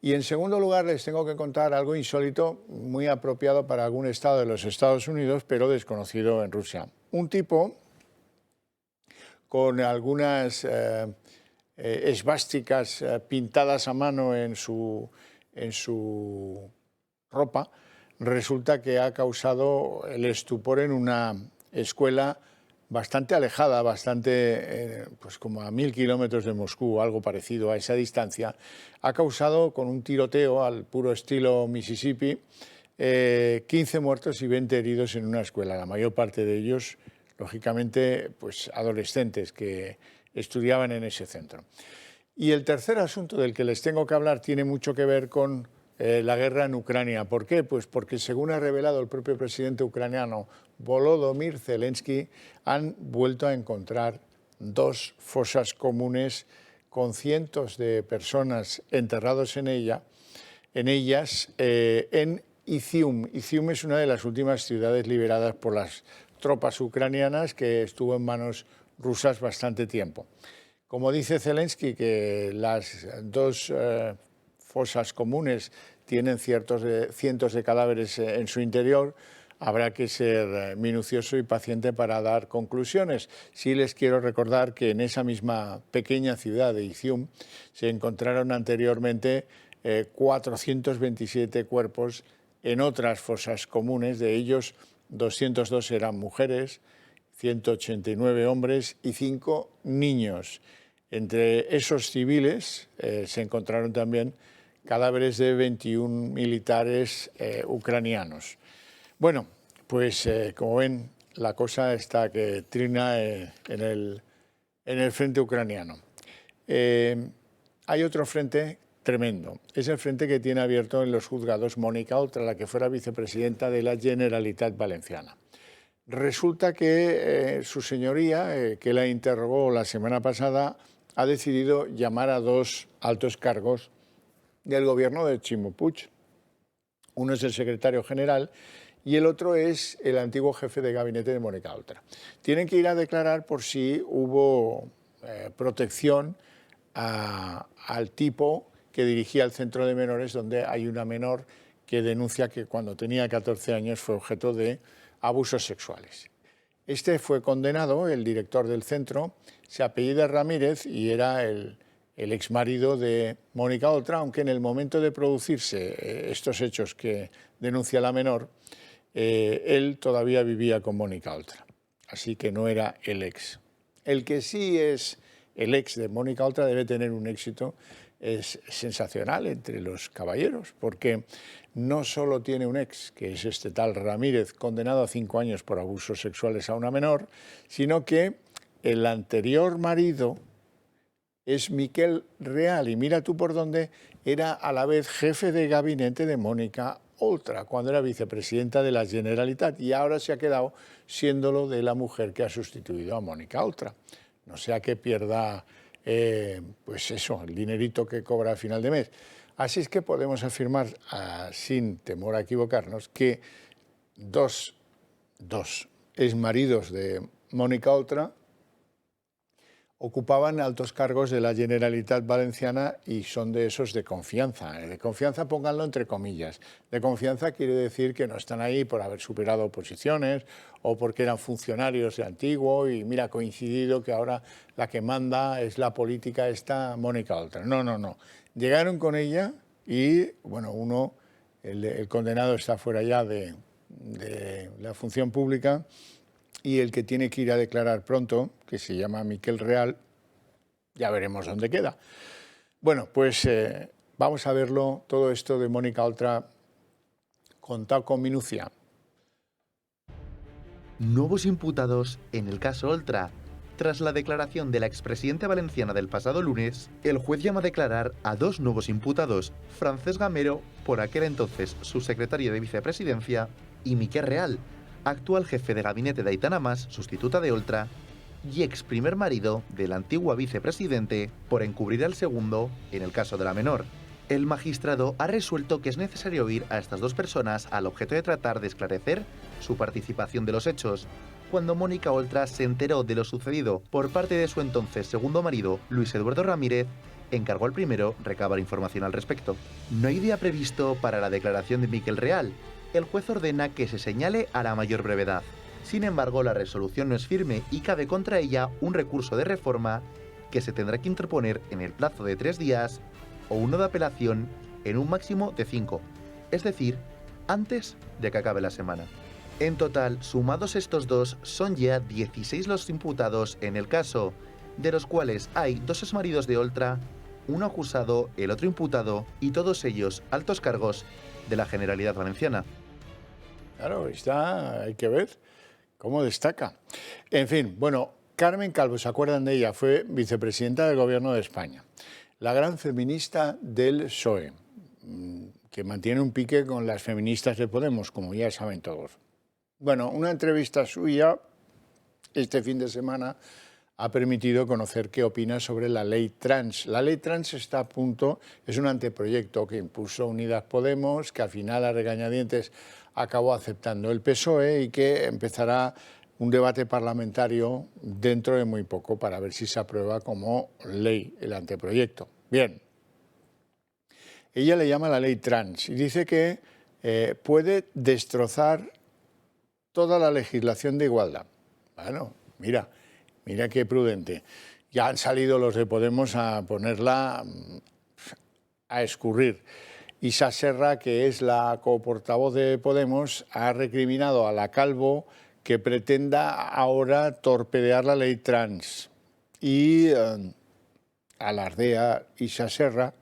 Y en segundo lugar les tengo que contar algo insólito, muy apropiado para algún estado de los Estados Unidos, pero desconocido en Rusia. Un tipo con algunas esvásticas pintadas a mano en su ropa, resulta que ha causado el estupor en una escuela bastante alejada, pues como a 1000 kilómetros de Moscú, algo parecido a esa distancia. Ha causado, con un tiroteo al puro estilo Mississippi, 15 muertos y 20 heridos en una escuela, la mayor parte de ellos, lógicamente, pues adolescentes que estudiaban en ese centro. Y el tercer asunto del que les tengo que hablar tiene mucho que ver con la guerra en Ucrania. ¿Por qué? Pues porque, según ha revelado el propio presidente ucraniano Volodymyr Zelensky, han vuelto a encontrar 2 fosas comunes con cientos de personas enterrados en ellas, en Izium. Izium es una de las últimas ciudades liberadas por las tropas ucranianas, que estuvo en manos rusas bastante tiempo. Como dice Zelensky, que las 2 fosas comunes tienen cientos de cadáveres en su interior, habrá que ser minucioso y paciente para dar conclusiones. Sí les quiero recordar que en esa misma pequeña ciudad de Izium se encontraron anteriormente 427 cuerpos en otras fosas comunes. De ellos, 202 eran mujeres, 189 hombres y 5 niños. Entre esos civiles se encontraron también cadáveres de 21 militares ucranianos. Bueno, pues como ven, la cosa está que trina en el frente ucraniano. Hay otro frente tremendo. Es el frente que tiene abierto en los juzgados Mónica Oltra, la que fuera vicepresidenta de la Generalitat Valenciana. Resulta que su señoría, que la interrogó la semana pasada, ha decidido llamar a 2 altos cargos del gobierno de Ximo Puig. Uno es el secretario general y el otro es el antiguo jefe de gabinete de Mónica Oltra. Tienen que ir a declarar por si hubo protección al tipo que dirigía el centro de menores, donde hay una menor que denuncia que cuando tenía 14 años fue objeto de abusos sexuales. Este fue condenado, el director del centro, se apellida Ramírez y era el exmarido de Mónica Oltra, aunque en el momento de producirse estos hechos que denuncia la menor, él todavía vivía con Mónica Oltra, así que no era el ex. El que sí es el ex de Mónica Oltra debe tener un éxito sensacional entre los caballeros, porque no solo tiene un ex, que es este tal Ramírez, condenado a 5 años por abusos sexuales a una menor, sino que el anterior marido es Miquel Real, y mira tú por dónde, era a la vez jefe de gabinete de Mónica Oltra, cuando era vicepresidenta de la Generalitat, y ahora se ha quedado siéndolo de la mujer que ha sustituido a Mónica Oltra. No sea que pierda, pues eso, el dinerito que cobra a final de mes. Así es que podemos afirmar, sin temor a equivocarnos, que dos exmaridos de Mónica Oltra ocupaban altos cargos de la Generalitat Valenciana y son de esos de confianza. De confianza, pónganlo entre comillas. De confianza quiere decir que no están ahí por haber superado oposiciones o porque eran funcionarios de antiguo y mira, ha coincidido que ahora la que manda es la política esta Mónica Oltra. No. Llegaron con ella y, bueno, el condenado está fuera ya de la función pública, y el que tiene que ir a declarar pronto, que se llama Miquel Real, ya veremos dónde queda. Bueno, pues vamos a verlo, todo esto de Mónica Oltra, contado con minucia. Nuevos imputados en el caso Oltra. Tras la declaración de la expresidenta valenciana del pasado lunes, el juez llama a declarar a dos nuevos imputados, Francesc Gamero, por aquel entonces subsecretario de Vicepresidencia, y Miquel Real, actual jefe de gabinete de Aitana Mas, sustituta de Oltra, y ex primer marido del antiguo vicepresidente, por encubrir al segundo en el caso de la menor. El magistrado ha resuelto que es necesario oír a estas dos personas al objeto de tratar de esclarecer su participación de los hechos, cuando Mónica Oltra se enteró de lo sucedido por parte de su entonces segundo marido, Luis Eduardo Ramírez, encargó al primero recabar información al respecto. No hay día previsto para la declaración de Miquel Real. El juez ordena que se señale a la mayor brevedad. Sin embargo, la resolución no es firme y cabe contra ella un recurso de reforma que se tendrá que interponer en el plazo de 3 días o uno de apelación en un máximo de 5, es decir, antes de que acabe la semana. En total, sumados estos dos, son ya 16 los imputados en el caso, de los cuales hay 2 exmaridos de Oltra, uno acusado, el otro imputado, y todos ellos altos cargos de la Generalidad Valenciana. Claro, hay que ver cómo destaca. En fin, bueno, Carmen Calvo, ¿se acuerdan de ella? Fue vicepresidenta del Gobierno de España, la gran feminista del PSOE, que mantiene un pique con las feministas de Podemos, como ya saben todos. Bueno, una entrevista suya este fin de semana ha permitido conocer qué opina sobre la ley trans. La ley trans está a punto, es un anteproyecto que impuso Unidas Podemos, que al final a regañadientes acabó aceptando el PSOE y que empezará un debate parlamentario dentro de muy poco para ver si se aprueba como ley el anteproyecto. Bien, ella le llama la ley trans y dice que puede destrozar toda la legislación de igualdad. Bueno, mira qué prudente. Ya han salido los de Podemos a ponerla a escurrir. Isa Serra, que es la coportavoz de Podemos, ha recriminado a la Calvo que pretenda ahora torpedear la ley trans. Y alardea Isa Serra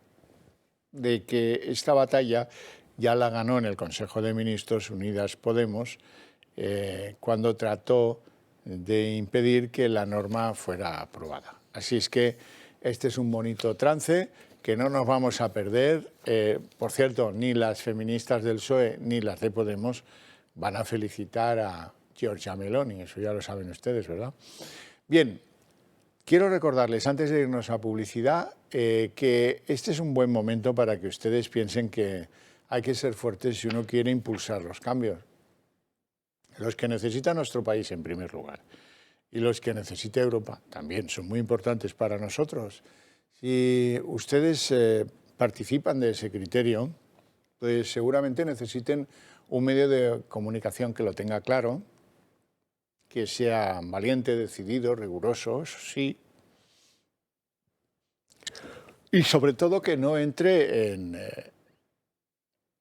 de que esta batalla ya la ganó en el Consejo de Ministros Unidas Podemos cuando trató de impedir que la norma fuera aprobada. Así es que este es un bonito trance que no nos vamos a perder. Por cierto, ni las feministas del PSOE ni las de Podemos van a felicitar a Giorgia Meloni, eso ya lo saben ustedes, ¿verdad? Bien, quiero recordarles, antes de irnos a publicidad, que este es un buen momento para que ustedes piensen que hay que ser fuertes si uno quiere impulsar los cambios. Los que necesita nuestro país, en primer lugar, y los que necesita Europa también son muy importantes para nosotros. Si ustedes participan de ese criterio, pues seguramente necesiten un medio de comunicación que lo tenga claro, que sea valiente, decidido, riguroso, eso sí, y sobre todo que no entre en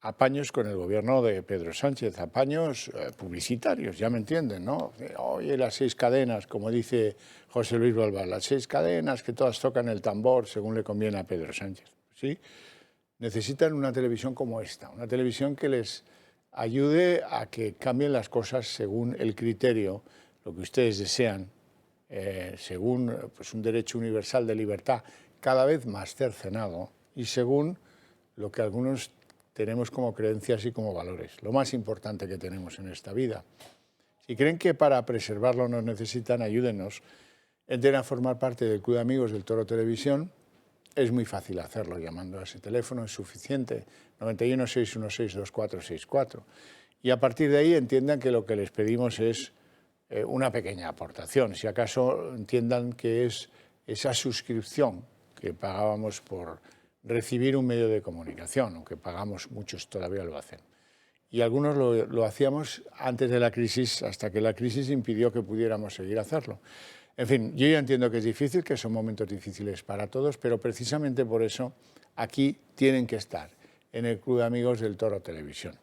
apaños con el gobierno de Pedro Sánchez, apaños publicitarios, ya me entienden, ¿no? Oye, las 6 cadenas, como dice José Luis Balbás, las 6 cadenas que todas tocan el tambor según le conviene a Pedro Sánchez, ¿sí? Necesitan una televisión como esta, una televisión que les ayude a que cambien las cosas según el criterio, lo que ustedes desean, según pues, un derecho universal de libertad cada vez más cercenado y según lo que algunos tenemos como creencias y como valores, lo más importante que tenemos en esta vida. Si creen que para preservarlo nos necesitan, ayúdenos. Entren a formar parte del Club de Amigos del Toro Televisión. Es muy fácil hacerlo, llamando a ese teléfono, es suficiente, 91 616 2464. Y a partir de ahí entiendan que lo que les pedimos es una pequeña aportación. Si acaso entiendan que es esa suscripción que pagábamos por recibir un medio de comunicación, aunque pagamos, muchos todavía lo hacen. Y algunos lo hacíamos antes de la crisis, hasta que la crisis impidió que pudiéramos seguir hacerlo. En fin, yo ya entiendo que es difícil, que son momentos difíciles para todos, pero precisamente por eso aquí tienen que estar, en el Club de Amigos del Toro Televisión.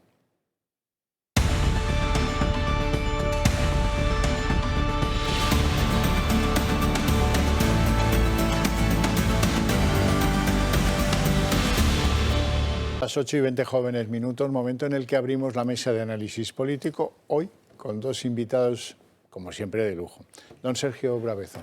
Las 8:20 jóvenes minutos, momento en el que abrimos la mesa de análisis político, hoy con dos invitados, como siempre, de lujo. Don Sergio Brabezo,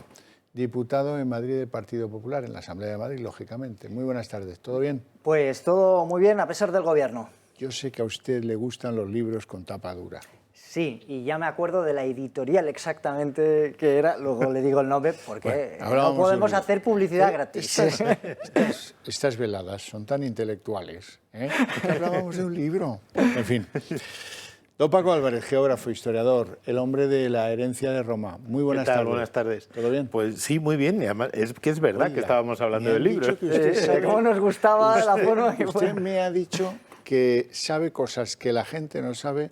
diputado en Madrid del Partido Popular, en la Asamblea de Madrid, lógicamente. Muy buenas tardes, ¿todo bien? Pues todo muy bien, a pesar del gobierno. Yo sé que a usted le gustan los libros con tapa dura. Sí, y ya me acuerdo de la editorial exactamente que era, luego le digo el nombre, porque no podemos hacer publicidad gratis. Estas veladas son tan intelectuales, ¿eh? Que hablábamos de un libro. En fin. Don Paco Álvarez, geógrafo, historiador, el hombre de la herencia de Roma. Muy buenas tardes. Buenas tardes. ¿Todo bien? Pues sí, muy bien. Y además es verdad que estábamos hablando del libro. ¿Cómo nos gustaba la forma que Usted me ha dicho que sabe cosas que la gente no sabe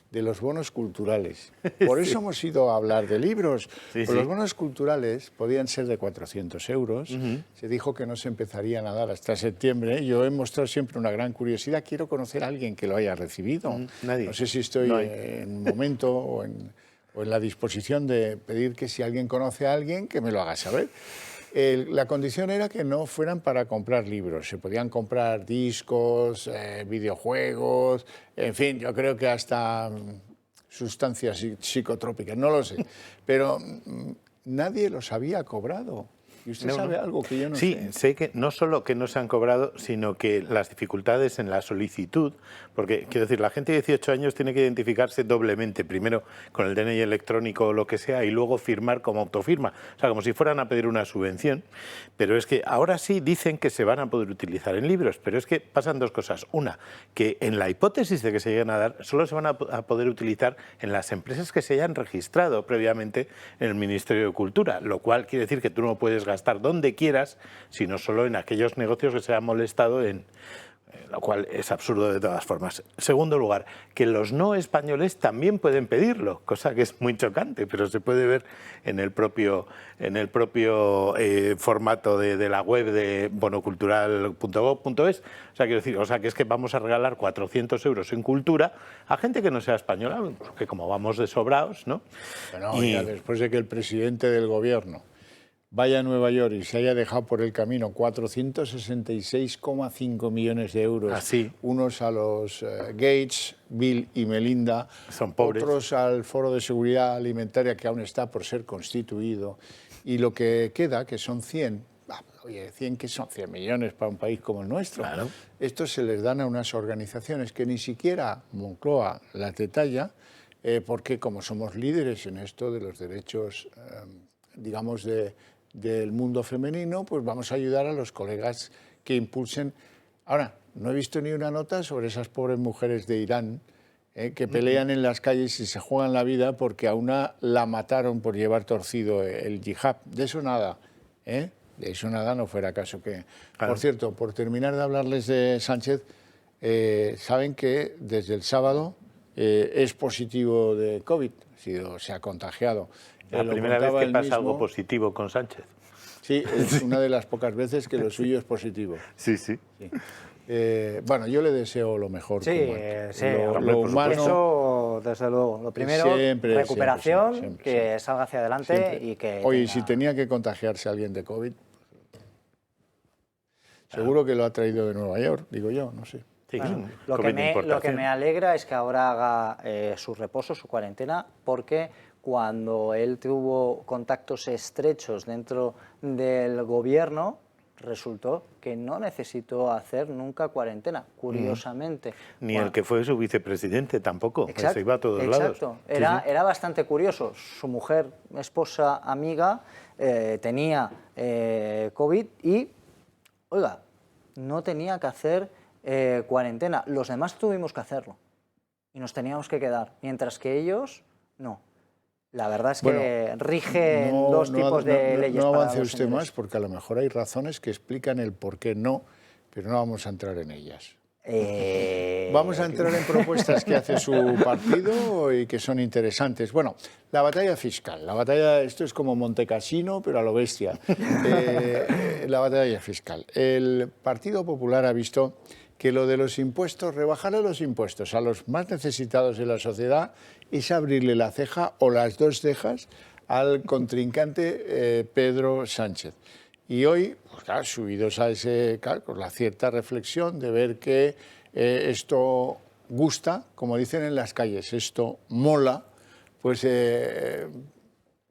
de los bonos culturales. Por eso hemos ido a hablar de libros. Los bonos culturales podían ser de 400 euros. Se dijo que no se empezarían a dar hasta septiembre. Yo he mostrado siempre una gran curiosidad. Quiero conocer a alguien que lo haya recibido. Nadie. No sé si estoy en un momento o en la disposición de pedir que si alguien conoce a alguien, que me lo haga saber. La condición era que no fueran para comprar libros, se podían comprar discos, videojuegos, en fin, yo creo que hasta sustancias psicotrópicas, no lo sé, pero nadie los había cobrado. ¿Y usted sabe algo que yo no sé? Sí, sé que no solo que no se han cobrado, sino que las dificultades en la solicitud, porque quiero decir, la gente de 18 años tiene que identificarse doblemente, primero con el DNI electrónico o lo que sea, y luego firmar como autofirma, o sea, como si fueran a pedir una subvención, pero es que ahora sí dicen que se van a poder utilizar en libros, pero es que pasan dos cosas. Una, que en la hipótesis de que se lleguen a dar, solo se van a poder utilizar en las empresas que se hayan registrado previamente en el Ministerio de Cultura, lo cual quiere decir que tú no puedes gastar donde quieras, sino solo en aquellos negocios que se han molestado en... lo cual es absurdo de todas formas. Segundo lugar, que los no españoles también pueden pedirlo, cosa que es muy chocante, pero se puede ver en el propio formato de la web de bonocultural.gov.es. O sea, quiero decir, que es que vamos a regalar 400 euros en cultura a gente que no sea española, porque como vamos de sobraos, ¿no? Bueno, ya después de que el presidente del gobierno vaya a Nueva York y se haya dejado por el camino 466,5 millones de euros, unos a los Gates, Bill y Melinda, son pobres, otros al Foro de Seguridad Alimentaria que aún está por ser constituido, y lo que queda, que son 100, oye, 100 que son 100 millones para un país como el nuestro, claro. Estos se les dan a unas organizaciones que ni siquiera Moncloa las detalla, porque como somos líderes en esto de los derechos, digamos, del mundo femenino, pues vamos a ayudar a los colegas que impulsen. Ahora, no he visto ni una nota sobre esas pobres mujeres de Irán que pelean en las calles y se juegan la vida porque a una la mataron por llevar torcido el yihad. De eso nada, de eso nada, no fuera caso que... Claro. Por cierto, por terminar de hablarles de Sánchez, saben que desde el sábado es positivo de COVID, se ha contagiado. La primera vez que pasa algo positivo con Sánchez. Sí, es una de las pocas veces que lo suyo es positivo. Sí. Bueno, yo le deseo lo mejor. Sí, lo humano, eso desde luego. Lo primero, recuperación, siempre, que salga hacia adelante siempre. Y que... Oye, si tenía que contagiarse alguien de COVID, seguro que lo ha traído de Nueva York, digo yo, no sé. Sí, bueno, lo que me alegra es que ahora haga su reposo, su cuarentena, porque cuando él tuvo contactos estrechos dentro del gobierno, resultó que no necesitó hacer nunca cuarentena, curiosamente. Ni el que fue su vicepresidente tampoco, se iba a todos lados. Era bastante curioso. Su mujer, esposa, amiga, tenía COVID y, oiga, no tenía que hacer cuarentena. Los demás tuvimos que hacerlo y nos teníamos que quedar, mientras que ellos no. La verdad es que rigen dos tipos de leyes. No avance usted más, porque a lo mejor hay razones que explican el por qué no, pero no vamos a entrar en ellas. Vamos a entrar en propuestas que hace su partido y que son interesantes. Bueno, la batalla fiscal. Esto es como Montecassino, pero a lo bestia. La batalla fiscal. El Partido Popular ha visto que lo de los impuestos, rebajarle los impuestos a los más necesitados de la sociedad, es abrirle la ceja o las dos cejas al contrincante Pedro Sánchez. Y hoy, pues claro, subidos a ese con la cierta reflexión de ver que esto gusta, como dicen en las calles, esto mola, pues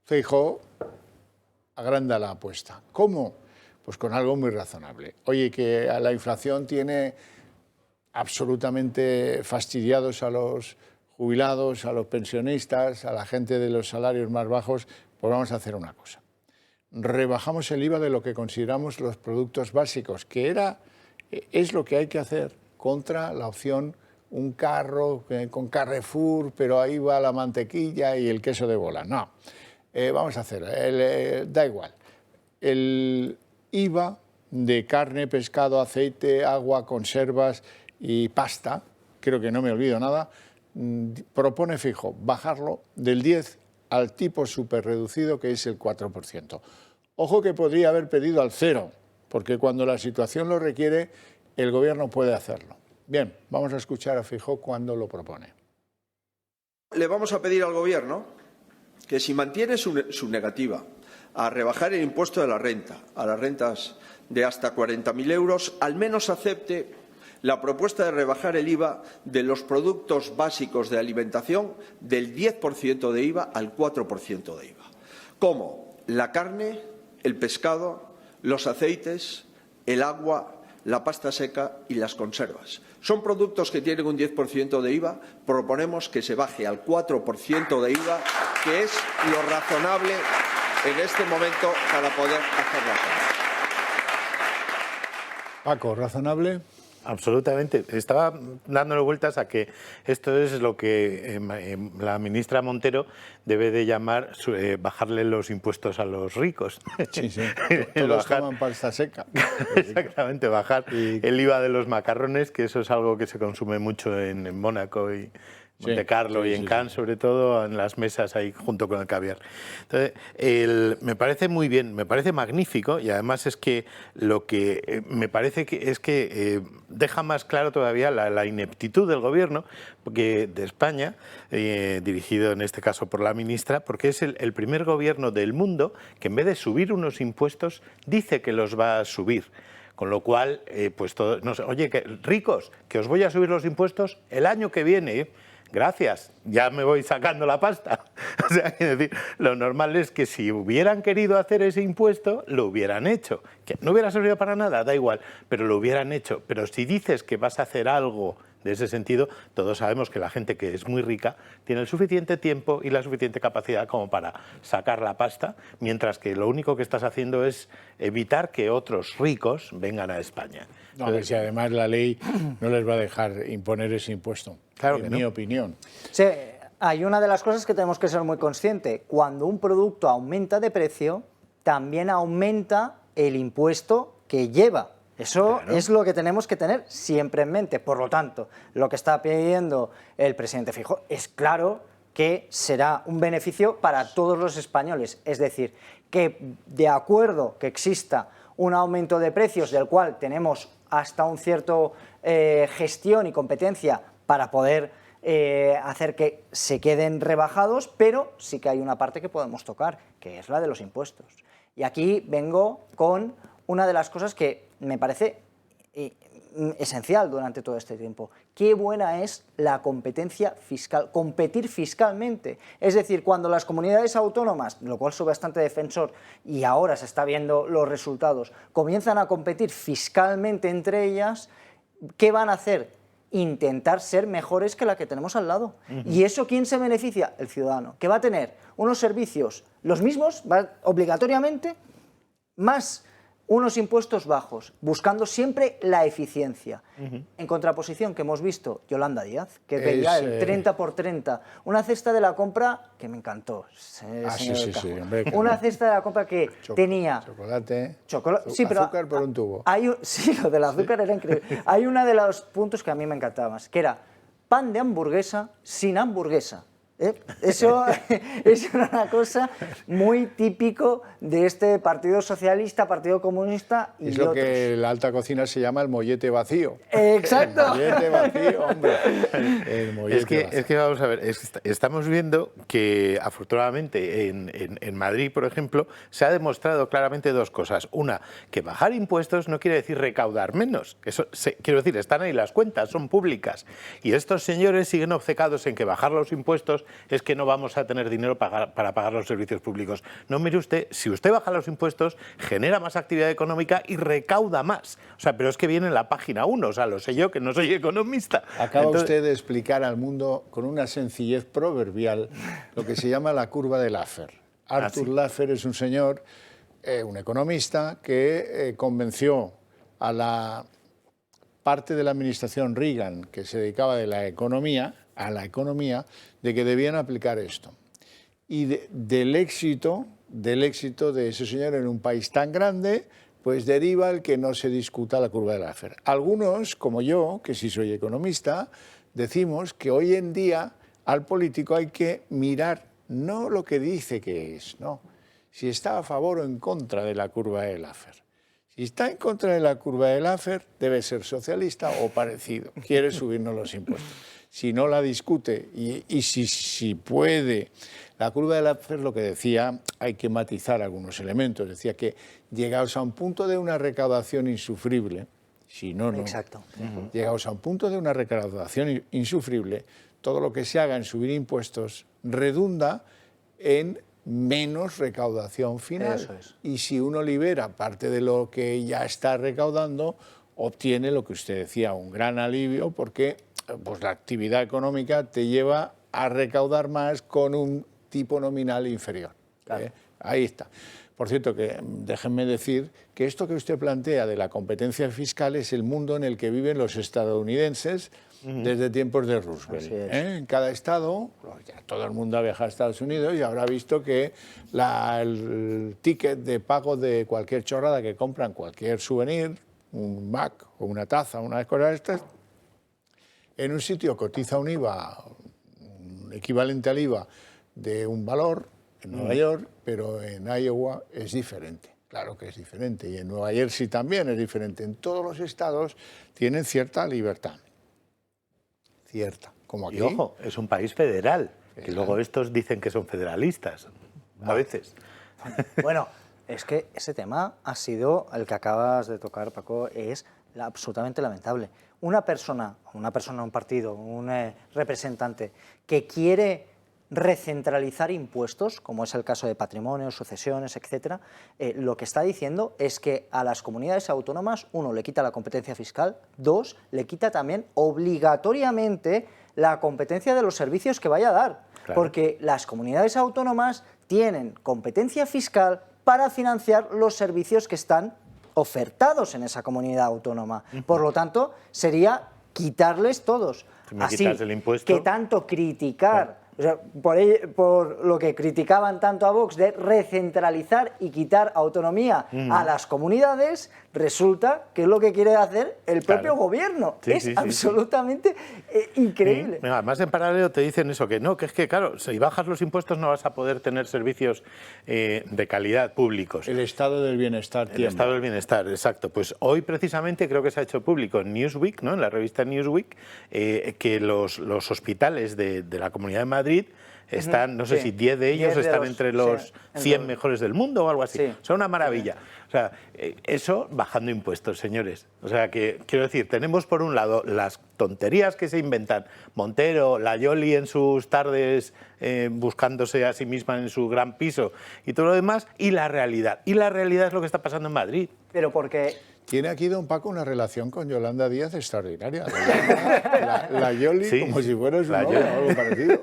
Feijóo agranda la apuesta. ¿Cómo? Pues con algo muy razonable. Oye, que la inflación tiene absolutamente fastidiados a los jubilados, a los pensionistas, a la gente de los salarios más bajos, pues vamos a hacer una cosa. Rebajamos el IVA de lo que consideramos los productos básicos, que es lo que hay que hacer contra la opción un carro con Carrefour, pero ahí va la mantequilla y el queso de bola. No, vamos a hacer, da igual, el IVA de carne, pescado, aceite, agua, conservas y pasta, creo que no me olvido nada, propone Feijóo bajarlo del 10 al tipo súper reducido, que es el 4%. Ojo que podría haber pedido al 0, porque cuando la situación lo requiere, el Gobierno puede hacerlo. Bien, vamos a escuchar a Feijóo cuando lo propone. Le vamos a pedir al Gobierno que si mantiene su negativa a rebajar el impuesto de la renta, a las rentas de hasta 40.000 euros, al menos acepte la propuesta de rebajar el IVA de los productos básicos de alimentación del 10% de IVA al 4% de IVA, como la carne, el pescado, los aceites, el agua, la pasta seca y las conservas. Son productos que tienen un 10% de IVA, proponemos que se baje al 4% de IVA, que es lo razonable en este momento para poder hacer las cosas. Paco, ¿razonable? Absolutamente. Estaba dándole vueltas a que esto es lo que la ministra Montero debe de llamar bajarle los impuestos a los ricos. Sí, sí. Todos toman pasta seca. Exactamente, bajar el IVA de los macarrones, que eso es algo que se consume mucho en Mónaco y Monte Carlo y en Cannes, sobre todo en las mesas ahí junto con el caviar. Entonces, me parece muy bien, me parece magnífico, y además es que lo que me parece que es que deja más claro todavía la ineptitud del Gobierno de España, dirigido en este caso por la ministra, porque es el primer gobierno del mundo que en vez de subir unos impuestos dice que los va a subir. Con lo cual, pues todo, no sé, oye, ricos, que os voy a subir los impuestos el año que viene, gracias, ya me voy sacando la pasta. O sea, es decir, lo normal es que si hubieran querido hacer ese impuesto, lo hubieran hecho. Que no hubiera servido para nada, da igual, pero lo hubieran hecho. Pero si dices que vas a hacer algo de ese sentido, todos sabemos que la gente que es muy rica tiene el suficiente tiempo y la suficiente capacidad como para sacar la pasta, mientras que lo único que estás haciendo es evitar que otros ricos vengan a España. No, a ver si además la ley no les va a dejar imponer ese impuesto. Claro que en mi opinión. Sí, hay una de las cosas que tenemos que ser muy conscientes. Cuando un producto aumenta de precio, también aumenta el impuesto que lleva. Eso es lo que tenemos que tener siempre en mente. Por lo tanto, lo que está pidiendo el presidente Feijóo es claro que será un beneficio para todos los españoles. Es decir, que de acuerdo que exista un aumento de precios del cual tenemos hasta un cierto gestión y competencia para poder hacer que se queden rebajados, pero sí que hay una parte que podemos tocar, que es la de los impuestos. Y aquí vengo con una de las cosas que me parece esencial durante todo este tiempo. Qué buena es la competencia fiscal, competir fiscalmente. Es decir, cuando las comunidades autónomas, lo cual soy bastante defensor, y ahora se está viendo los resultados, comienzan a competir fiscalmente entre ellas, ¿qué van a hacer? Intentar ser mejores que la que tenemos al lado. ¿Y eso quién se beneficia? El ciudadano, que va a tener unos servicios los mismos, obligatoriamente, más unos impuestos bajos, buscando siempre la eficiencia. En contraposición, que hemos visto Yolanda Díaz, que pedía el 30 por 30, una cesta de la compra que me encantó. Una cesta de la compra que tenía... Chocolate, sí, pero azúcar por un tubo. Sí, lo del azúcar era increíble. Hay uno de los puntos que a mí me encantaba más, que era pan de hamburguesa sin hamburguesa. Eso es una cosa muy típico de este Partido Socialista, Partido Comunista y es lo otros. que en la alta cocina se llama el mollete vacío. Exacto. El mollete vacío, hombre. El mollete vacío. Es que vamos a ver, estamos viendo que afortunadamente en Madrid, por ejemplo, se ha demostrado claramente dos cosas. Una, que bajar impuestos no quiere decir recaudar menos. Quiero decir, están ahí las cuentas, son públicas. Y estos señores siguen obcecados en que bajar los impuestos es que no vamos a tener dinero para pagar los servicios públicos. No, mire usted, si usted baja los impuestos, genera más actividad económica y recauda más. O sea, pero es que viene en la página 1, o sea, lo sé yo, que no soy economista. Acaba usted de explicar al mundo con una sencillez proverbial lo que se llama la curva de Laffer. Arthur Laffer es un señor, un economista, que convenció a la parte de la administración Reagan que se dedicaba a la economía, de que debían aplicar esto. Y del éxito de ese señor en un país tan grande, pues deriva el que no se discuta la curva de Laffer. Algunos, como yo, que sí soy economista, decimos que hoy en día al político hay que mirar no lo que dice que es, no, si está a favor o en contra de la curva de Laffer. Si está en contra de la curva de Laffer, debe ser socialista o parecido, quiere subirnos los impuestos. Si no la discute y si puede, la curva de Laffer, lo que decía, hay que matizar algunos elementos. Decía que llegados a un punto de una recaudación insufrible, si no, no. Exacto. Llegados a un punto de una recaudación insufrible, todo lo que se haga en subir impuestos redunda en menos recaudación final. Eso es. Y si uno libera parte de lo que ya está recaudando, obtiene lo que usted decía, un gran alivio, porque pues la actividad económica te lleva a recaudar más con un tipo nominal inferior. Claro. Ahí está. Por cierto, que déjenme decir que esto que usted plantea de la competencia fiscal es el mundo en el que viven los estadounidenses desde tiempos de Roosevelt. En cada estado, ya todo el mundo ha viajado a Estados Unidos y habrá visto que el ticket de pago de cualquier chorrada que compran, cualquier souvenir, un Mac o una taza, una de cosas estas, en un sitio cotiza un IVA equivalente al IVA de un valor, en Nueva York, pero en Iowa es diferente. Claro que es diferente. Y en Nueva Jersey también es diferente. En todos los estados tienen cierta libertad. Cierta. Como aquí. Y ojo, es un país federal, que luego estos dicen que son federalistas, a veces. Bueno, es que ese tema ha sido, el que acabas de tocar, Paco, es absolutamente lamentable. Una persona, un partido, un representante que quiere recentralizar impuestos, como es el caso de patrimonio, sucesiones, etcétera, lo que está diciendo es que a las comunidades autónomas, uno, le quita la competencia fiscal, dos, le quita también obligatoriamente la competencia de los servicios que vaya a dar, claro, porque las comunidades autónomas tienen competencia fiscal para financiar los servicios que están ofertados en esa comunidad autónoma. Por lo tanto, sería quitarles todos. Si me así quitas el impuesto, que tanto criticar, o sea, por lo que criticaban tanto a Vox de recentralizar y quitar autonomía a las comunidades, resulta que es lo que quiere hacer el propio gobierno. Es absolutamente increíble. Además, en paralelo te dicen eso, que no, que es que, claro, si bajas los impuestos no vas a poder tener servicios de calidad públicos. El estado del bienestar. El estado del bienestar, exacto. Pues hoy precisamente creo que se ha hecho público en Newsweek, ¿no?, en la revista Newsweek, que los hospitales de la Comunidad de Madrid Madrid están, no sé si 10 de ellos están entre los 100 mejores del mundo o algo así. O sea, una maravilla. O sea, eso bajando impuestos, señores. O sea, que quiero decir, tenemos por un lado las tonterías que se inventan Montero, la Yoli en sus tardes buscándose a sí misma en su gran piso y todo lo demás, y la realidad. Y la realidad es lo que está pasando en Madrid. Pero porque... Tiene aquí don Paco una relación con Yolanda Díaz extraordinaria. La Yoli, como si fuera su novia o algo parecido.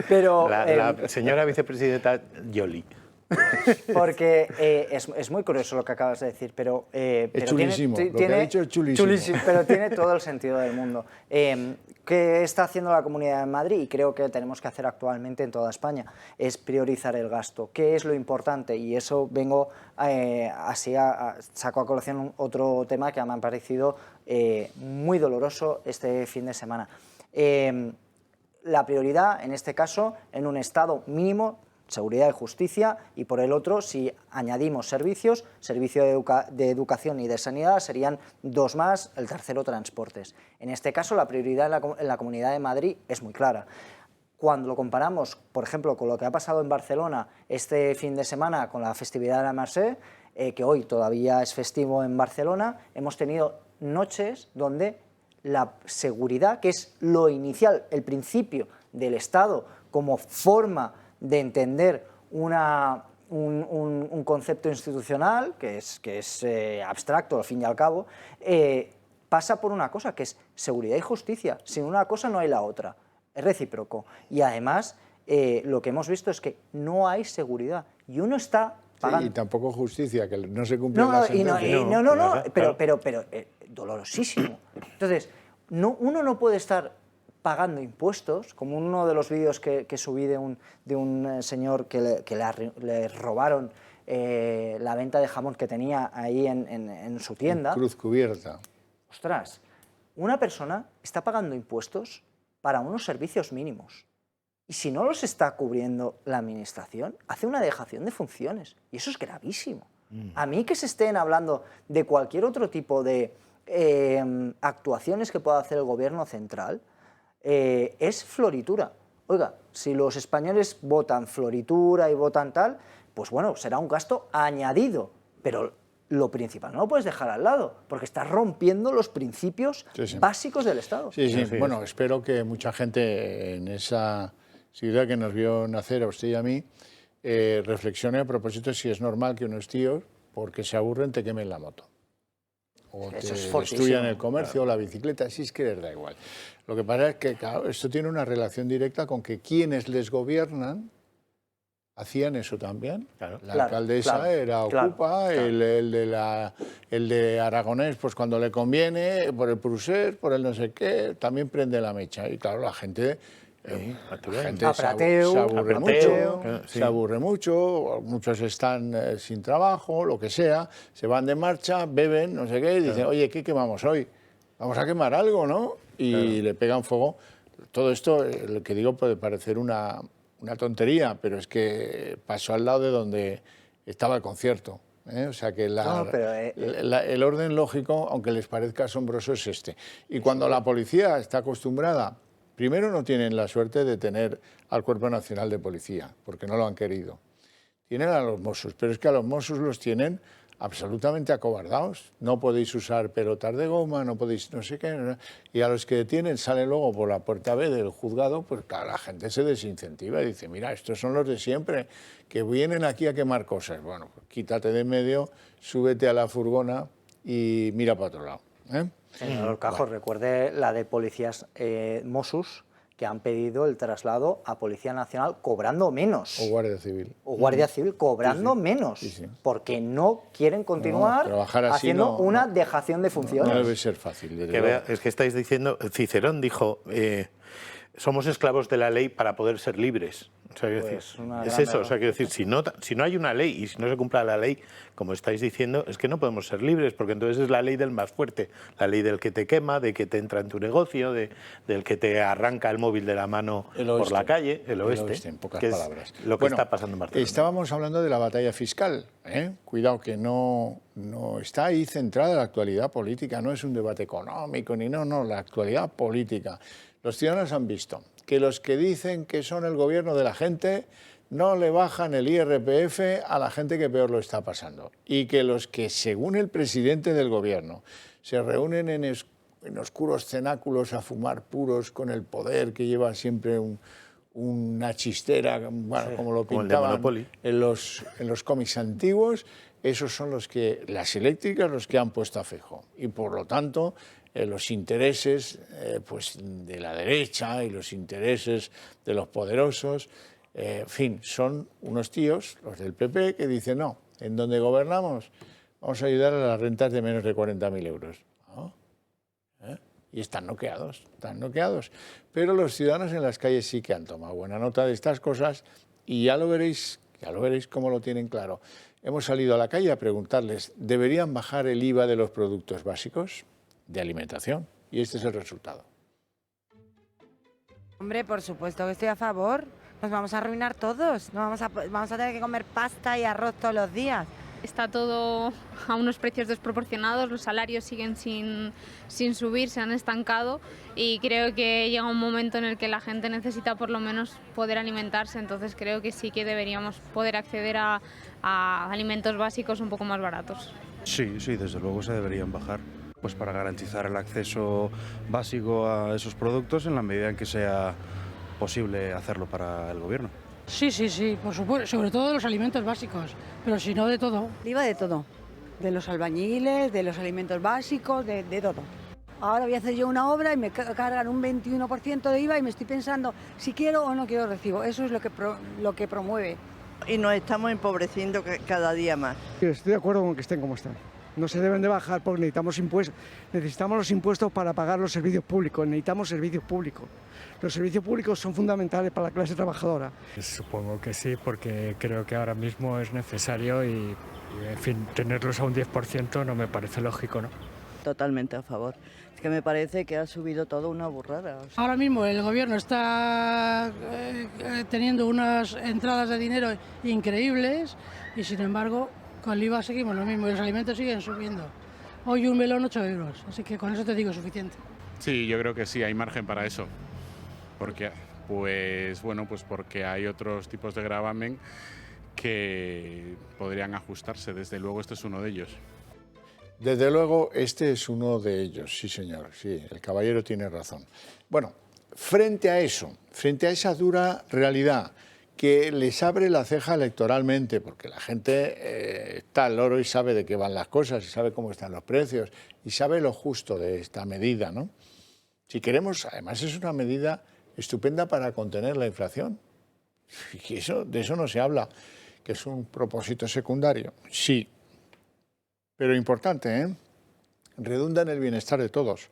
Pero, la señora vicepresidenta Yoli. Porque es muy curioso lo que acabas de decir, pero es chulísimo, lo que ha dicho es chulísimo. Pero tiene todo el sentido del mundo. ¿Qué está haciendo la Comunidad de Madrid? Y creo que tenemos que hacer actualmente en toda España, es priorizar el gasto. ¿Qué es lo importante? Y eso vengo saco a colación otro tema que me ha parecido muy doloroso este fin de semana. La prioridad, en este caso, en un Estado mínimo, seguridad y justicia, y por el otro, si añadimos servicios, servicio de educación y de sanidad, serían 2 más, el tercero transportes. En este caso, la prioridad en la Comunidad de Madrid es muy clara. Cuando lo comparamos, por ejemplo, con lo que ha pasado en Barcelona este fin de semana con la festividad de la Mercè, que hoy todavía es festivo en Barcelona, hemos tenido noches donde la seguridad, que es lo inicial, el principio del Estado como forma de entender un concepto institucional que es abstracto al fin y al cabo, pasa por una cosa que es seguridad y justicia. Sin una cosa no hay la otra, es recíproco. Y además lo que hemos visto es que no hay seguridad y uno está pagando... Sí, y tampoco justicia, que no se cumple la sentencia. Pero dolorosísimo. Entonces, uno no puede estar pagando impuestos, como uno de los vídeos que subí de un señor que le robaron la venta de jamón que tenía ahí en su tienda. Cruz cubierta. Ostras, una persona está pagando impuestos para unos servicios mínimos. Y si no los está cubriendo la administración, hace una dejación de funciones. Y eso es gravísimo. A mí que se estén hablando de cualquier otro tipo de actuaciones que pueda hacer el gobierno central, es floritura. Oiga, si los españoles votan floritura y votan tal, pues bueno, será un gasto añadido, pero lo principal no lo puedes dejar al lado, porque estás rompiendo los principios básicos del Estado. Sí. Bueno, espero que mucha gente en esa ciudad que nos vio nacer a usted y a mí reflexione a propósito si es normal que unos tíos, porque se aburren, te quemen la moto. O te destruyan el comercio o la bicicleta, si es que les da igual. Lo que pasa es que, claro, esto tiene una relación directa con que quienes les gobiernan hacían eso también. Claro. La alcaldesa era Ocupa, el de Aragonés, pues cuando le conviene, por el Prusés, por el no sé qué, también prende la mecha. Y claro, la gente se aburre mucho, muchos están sin trabajo, lo que sea, se van de marcha, beben, no sé qué, y dicen, oye, ¿qué quemamos hoy? Vamos a quemar algo, ¿no? Y le pegan fuego. Todo esto, lo que digo, puede parecer una tontería, pero es que pasó al lado de donde estaba el concierto. O sea que el orden lógico, aunque les parezca asombroso, es este. Y cuando la policía está acostumbrada, primero no tienen la suerte de tener al Cuerpo Nacional de Policía, porque no lo han querido. Tienen a los Mossos, pero es que a los Mossos los tienen absolutamente acobardados. No podéis usar pelotas de goma, no podéis no sé qué. Y a los que detienen salen luego por la puerta B del juzgado, pues claro, la gente se desincentiva y dice, mira, estos son los de siempre, que vienen aquí a quemar cosas. Bueno, pues quítate de en medio, súbete a la furgona y mira para otro lado. Señor Cajos, recuerde la de policías Mossos que han pedido el traslado a Policía Nacional cobrando menos. O Guardia Civil. O Guardia Civil cobrando menos, porque no quieren continuar haciendo una dejación de funciones. No debe ser fácil. Es que estáis diciendo, Cicerón dijo, somos esclavos de la ley para poder ser libres. O sea, es eso, o sea, quiero decir, si no hay una ley y si no se cumpla la ley, como estáis diciendo, es que no podemos ser libres, porque entonces es la ley del más fuerte, la ley del que te quema, de que te entra en tu negocio, del que te arranca el móvil de la mano por la calle, el oeste, en pocas palabras. Lo que está pasando en Barcelona. Estábamos hablando de la batalla fiscal, Cuidado que no está ahí centrada la actualidad política, no es un debate económico, no, la actualidad política. Los ciudadanos han visto que los que dicen que son el gobierno de la gente no le bajan el IRPF a la gente que peor lo está pasando. Y que los que, según el presidente del gobierno, se reúnen en oscuros cenáculos a fumar puros con el poder que lleva siempre una chistera, bueno, sí, como lo pintaban en los cómics antiguos, esos son las eléctricas los que han puesto a Feijóo. Y por lo tanto, los intereses pues de la derecha y los intereses de los poderosos, en fin, son unos tíos, los del PP, que dicen, no, en donde gobernamos vamos a ayudar a las rentas de menos de 40.000 euros. ¿No? Y están noqueados. Pero los ciudadanos en las calles sí que han tomado buena nota de estas cosas y ya lo veréis cómo lo tienen claro. Hemos salido a la calle a preguntarles, ¿deberían bajar el IVA de los productos básicos de alimentación? Y este es el resultado. Hombre, por supuesto que estoy a favor. Nos vamos a arruinar todos. Vamos a tener que comer pasta y arroz todos los días. Está todo a unos precios desproporcionados, los salarios siguen sin subir, se han estancado y creo que llega un momento en el que la gente necesita por lo menos poder alimentarse, entonces creo que sí que deberíamos poder acceder a alimentos básicos un poco más baratos. Sí, desde luego se deberían bajar, pues para garantizar el acceso básico a esos productos en la medida en que sea posible hacerlo para el gobierno. Sí, por supuesto, sobre todo de los alimentos básicos, pero si no de todo. El IVA de todo, de los albañiles, de los alimentos básicos, de todo. Ahora voy a hacer yo una obra y me cargan un 21% de IVA y me estoy pensando si quiero o no quiero recibo. Eso es lo que promueve. Y nos estamos empobreciendo cada día más. Estoy de acuerdo con que estén como están. No se deben de bajar porque necesitamos impuestos. Necesitamos los impuestos para pagar los servicios públicos. Necesitamos servicios públicos. Los servicios públicos son fundamentales para la clase trabajadora. Supongo que sí, porque creo que ahora mismo es necesario y en fin, tenerlos a un 10% no me parece lógico, ¿no? Totalmente a favor. Es que me parece que ha subido todo una burrada. Ahora mismo el gobierno está teniendo unas entradas de dinero increíbles y sin embargo con el IVA seguimos lo mismo y los alimentos siguen subiendo. Hoy un melón 8 euros, así que con eso te digo suficiente. Sí, yo creo que sí, hay margen para eso. Porque, porque hay otros tipos de gravamen que podrían ajustarse. Desde luego, este es uno de ellos. Desde luego, este es uno de ellos, sí señor, sí, el caballero tiene razón. Bueno, frente a eso, frente a esa dura realidad que les abre la ceja electoralmente, porque la gente está al loro y sabe de qué van las cosas, y sabe cómo están los precios, y sabe lo justo de esta medida, ¿no? Si queremos, además es una medida estupenda para contener la inflación. Y de eso no se habla, que es un propósito secundario. Sí, pero importante, ¿eh? Redunda en el bienestar de todos.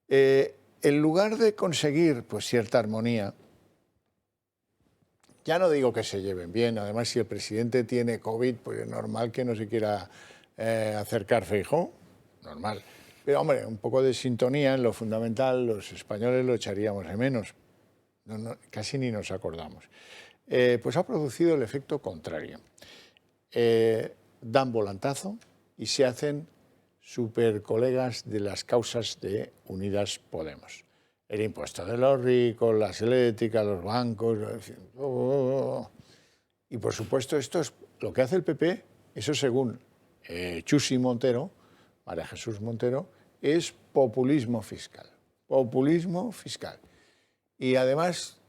En lugar de conseguir pues, cierta armonía, ya no digo que se lleven bien, además si el presidente tiene COVID, pues es normal que no se quiera acercar Feijóo, normal. Pero hombre, un poco de sintonía en lo fundamental, los españoles lo echaríamos de menos, casi ni nos acordamos. Pues ha producido el efecto contrario. Dan volantazo y se hacen super colegas de las causas de Unidas Podemos. El impuesto de los ricos, las eléctricas, los bancos... Y por supuesto esto es lo que hace el PP, eso según Chusi Montero, María Jesús Montero, es populismo fiscal. Populismo fiscal. Y además,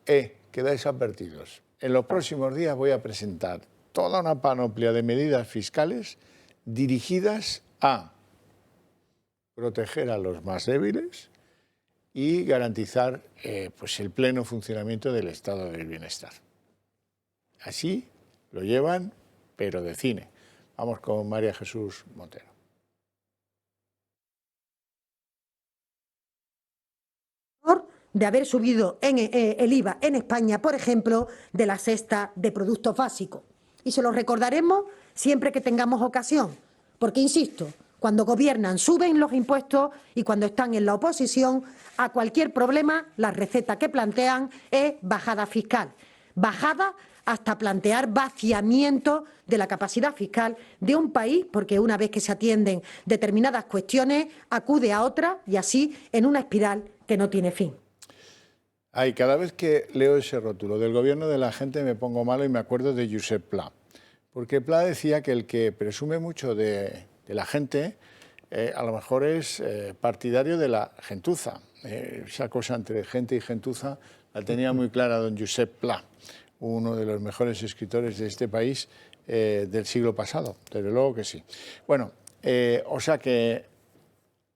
quedáis advertidos. En los próximos días voy a presentar toda una panoplia de medidas fiscales dirigidas a proteger a los más débiles y garantizar pues el pleno funcionamiento del estado del bienestar. Así lo llevan, pero de cine. Vamos con María Jesús Montero. De haber subido el IVA en España, por ejemplo, de la cesta de productos básicos. Y se lo recordaremos siempre que tengamos ocasión, porque, insisto, cuando gobiernan suben los impuestos y cuando están en la oposición, a cualquier problema, la receta que plantean es bajada fiscal. Bajada hasta plantear vaciamiento de la capacidad fiscal de un país, porque una vez que se atienden determinadas cuestiones, acude a otras y así en una espiral que no tiene fin. Ay, cada vez que leo ese rótulo del gobierno de la gente me pongo malo y me acuerdo de Josep Pla. Porque Pla decía que el que presume mucho de la gente a lo mejor es partidario de la gentuza. Esa cosa entre gente y gentuza la tenía muy clara don Josep Pla, uno de los mejores escritores de este país del siglo pasado, desde luego que sí. Bueno, o sea que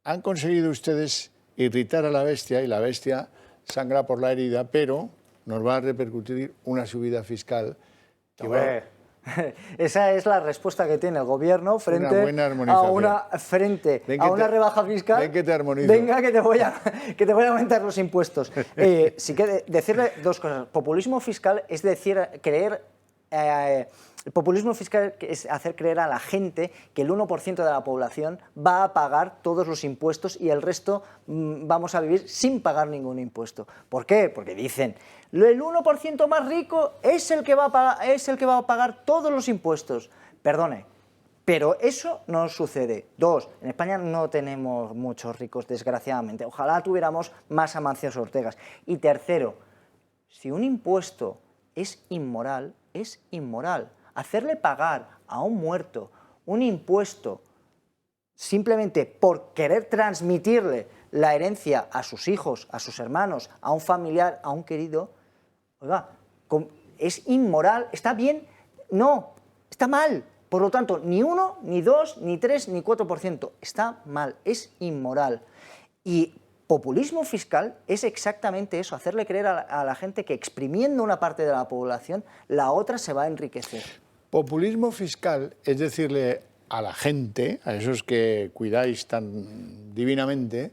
han conseguido ustedes irritar a la bestia y la bestia sangra por la herida, pero nos va a repercutir una subida fiscal que va... Esa es la respuesta que tiene el gobierno frente a una rebaja fiscal. Ven que te armonizo. Venga, que te voy a aumentar los impuestos. Sí que decirle dos cosas. Populismo fiscal es decir, el populismo fiscal es hacer creer a la gente que el 1% de la población va a pagar todos los impuestos y el resto vamos a vivir sin pagar ningún impuesto. ¿Por qué? Porque dicen, el 1% más rico es el que va a pagar todos los impuestos. Perdone, pero eso no sucede. Dos, en España no tenemos muchos ricos, desgraciadamente. Ojalá tuviéramos más Amancio Ortegas. Y tercero, si un impuesto es inmoral, es inmoral. Hacerle pagar a un muerto un impuesto simplemente por querer transmitirle la herencia a sus hijos, a sus hermanos, a un familiar, a un querido, oiga, es inmoral, ¿está bien? No, está mal. Por lo tanto, ni 1, ni 2, ni 3, ni 4%. Está mal, es inmoral. Y populismo fiscal es exactamente eso, hacerle creer a la gente que exprimiendo una parte de la población, la otra se va a enriquecer. Populismo fiscal es decirle a la gente, a esos que cuidáis tan divinamente,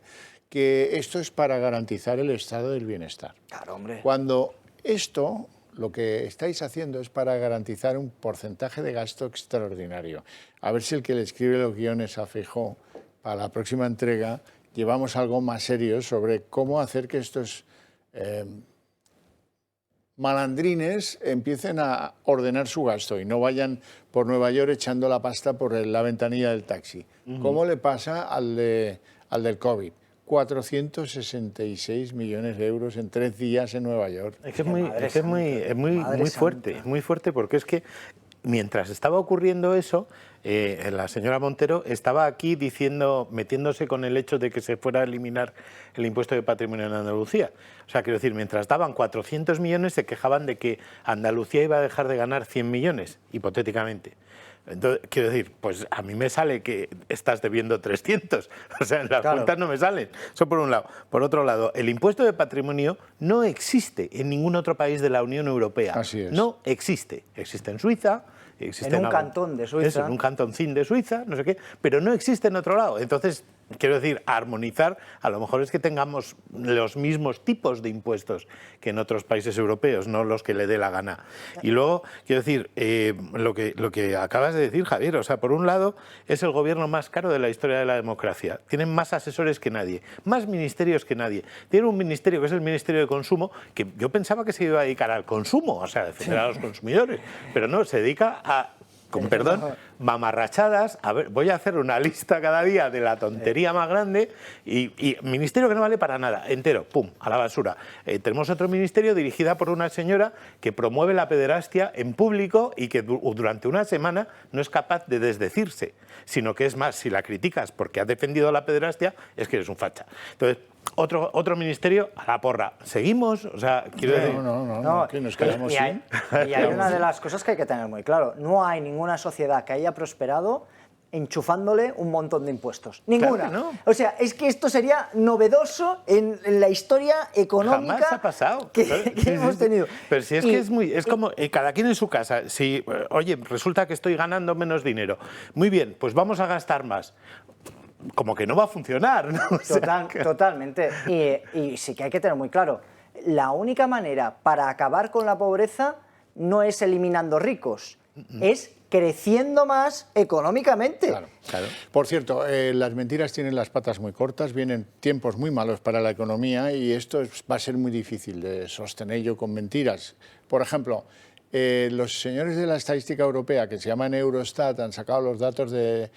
que esto es para garantizar el estado del bienestar. Claro, hombre. Cuando esto, lo que estáis haciendo es para garantizar un porcentaje de gasto extraordinario. A ver si el que le escribe los guiones a Feijóo para la próxima entrega llevamos algo más serio sobre cómo hacer que estos malandrines empiecen a ordenar su gasto y no vayan por Nueva York echando la pasta por la ventanilla del taxi. ¿Cómo le pasa al del COVID? 466 millones de euros en 3 días en Nueva York. Es que es muy fuerte porque es que mientras estaba ocurriendo eso, la señora Montero estaba aquí metiéndose con el hecho de que se fuera a eliminar el impuesto de patrimonio en Andalucía. O sea, quiero decir, mientras daban 400 millones, se quejaban de que Andalucía iba a dejar de ganar 100 millones, hipotéticamente. Entonces, quiero decir, pues a mí me sale que estás debiendo 300, o sea, en las cuentas no me salen. Eso por un lado. Por otro lado, el impuesto de patrimonio no existe en ningún otro país de la Unión Europea. Así es. No existe. Existe en Suiza, existe en un cantón de Suiza. En un cantoncín de Suiza, no sé qué, pero no existe en otro lado. Entonces, quiero decir, armonizar, a lo mejor es que tengamos los mismos tipos de impuestos que en otros países europeos, no los que le dé la gana. Y luego, quiero decir, lo que acabas de decir, Javier, o sea, por un lado, es el gobierno más caro de la historia de la democracia. Tienen más asesores que nadie, más ministerios que nadie. Tienen un ministerio que es el Ministerio de Consumo, que yo pensaba que se iba a dedicar al consumo, o sea, a defender a los consumidores, pero no, se dedica a, con perdón, mamarrachadas. A ver, voy a hacer una lista cada día de la tontería más grande y ministerio que no vale para nada, entero, pum, a la basura. Tenemos otro ministerio dirigida por una señora que promueve la pederastia en público y que durante una semana no es capaz de desdecirse, sino que es más, si la criticas porque has defendido la pederastia, es que eres un facha. Entonces, otro ministerio a la porra. ¿Seguimos? O sea, quiero decir... No, que nos quedamos sin... Y hay una de las cosas que hay que tener muy claro. No hay ninguna sociedad que haya prosperado enchufándole un montón de impuestos. Ninguna. Claro, ¿no? O sea, es que esto sería novedoso en la historia económica. Jamás ha pasado. que hemos tenido. Pero si es que es como cada quien en su casa. Si, oye, resulta que estoy ganando menos dinero. Muy bien, pues vamos a gastar más. Como que no va a funcionar, ¿no? Totalmente. Y sí que hay que tener muy claro, la única manera para acabar con la pobreza no es eliminando ricos, es creciendo más económicamente. Claro. Por cierto, las mentiras tienen las patas muy cortas, vienen tiempos muy malos para la economía y esto va a ser muy difícil de sostener yo con mentiras. Por ejemplo, los señores de la estadística europea, que se llaman Eurostat, han sacado los datos de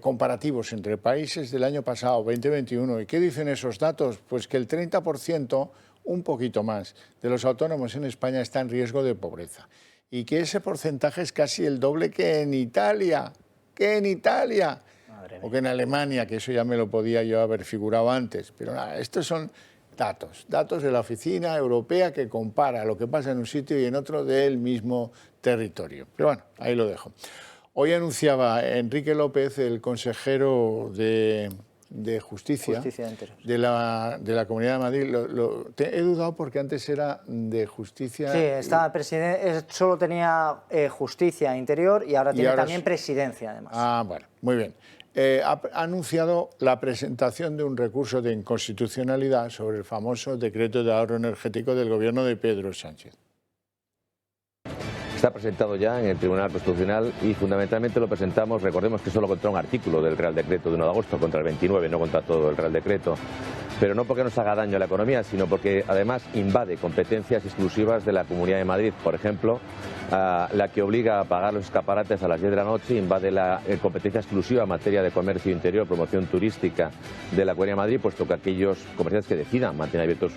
comparativos entre países del año pasado, 2021. ¿Y qué dicen esos datos? Pues que el 30%, un poquito más, de los autónomos en España está en riesgo de pobreza. Y que ese porcentaje es casi el doble que en Italia. ¡Que en Italia! O que en Alemania, que eso ya me lo podía yo haber figurado antes. Pero nada, estos son datos de la Oficina Europea que compara lo que pasa en un sitio y en otro del mismo territorio. Pero bueno, ahí lo dejo. Hoy anunciaba Enrique López, el consejero de Justicia de la Comunidad de Madrid. He dudado porque antes era de Justicia. Sí, estaba solo tenía Justicia Interior y ahora tiene también Presidencia, además. Ah, bueno, muy bien. Ha anunciado la presentación de un recurso de inconstitucionalidad sobre el famoso decreto de ahorro energético del gobierno de Pedro Sánchez. Está presentado ya en el Tribunal Constitucional y fundamentalmente lo presentamos, recordemos que solo contra un artículo del Real Decreto de 1 de agosto, contra el 29, no contra todo el Real Decreto, pero no porque nos haga daño a la economía, sino porque además invade competencias exclusivas de la Comunidad de Madrid. Por ejemplo, la que obliga a pagar los escaparates a las 10 de la noche invade la competencia exclusiva en materia de comercio interior, promoción turística de la Comunidad de Madrid, puesto que aquellos comerciantes que decidan mantener abiertos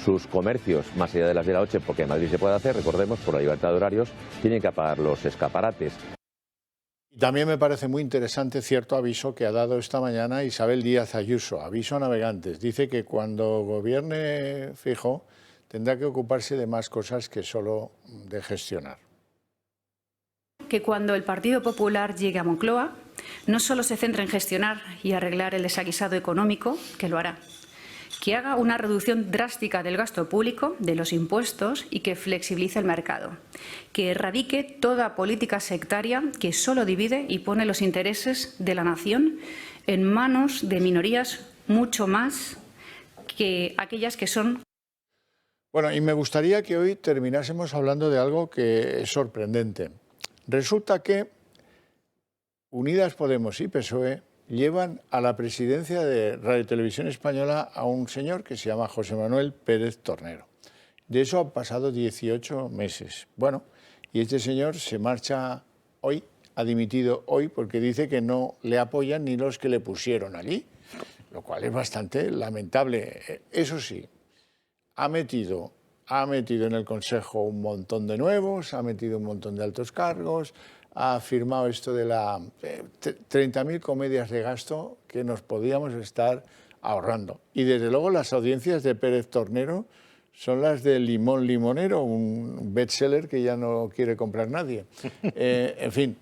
sus comercios más allá de las 10 de la noche, porque en Madrid se puede hacer, recordemos, por la libertad de horarios, tienen que apagar los escaparates. Y también me parece muy interesante cierto aviso que ha dado esta mañana Isabel Díaz Ayuso, aviso a navegantes. Dice que cuando gobierne Feijóo tendrá que ocuparse de más cosas que solo de gestionar. Que cuando el Partido Popular llegue a Moncloa, no solo se centre en gestionar y arreglar el desaguisado económico, que lo hará, que haga una reducción drástica del gasto público, de los impuestos y que flexibilice el mercado, que erradique toda política sectaria que solo divide y pone los intereses de la nación en manos de minorías mucho más que aquellas que son. Bueno, y me gustaría que hoy terminásemos hablando de algo que es sorprendente. Resulta que Unidas Podemos y PSOE llevan a la presidencia de Radio y Televisión Española a un señor que se llama José Manuel Pérez Tornero. De eso han pasado 18 meses. Bueno, y este señor se marcha hoy, ha dimitido hoy porque dice que no le apoyan ni los que le pusieron allí, lo cual es bastante lamentable. Eso sí, ha metido en el Consejo un montón de nuevos, ha metido un montón de altos cargos, ha firmado esto de la 30.000 comedias de gasto que nos podíamos estar ahorrando. Y desde luego las audiencias de Pérez Tornero son las de Limón Limonero, un bestseller que ya no quiere comprar nadie. En fin,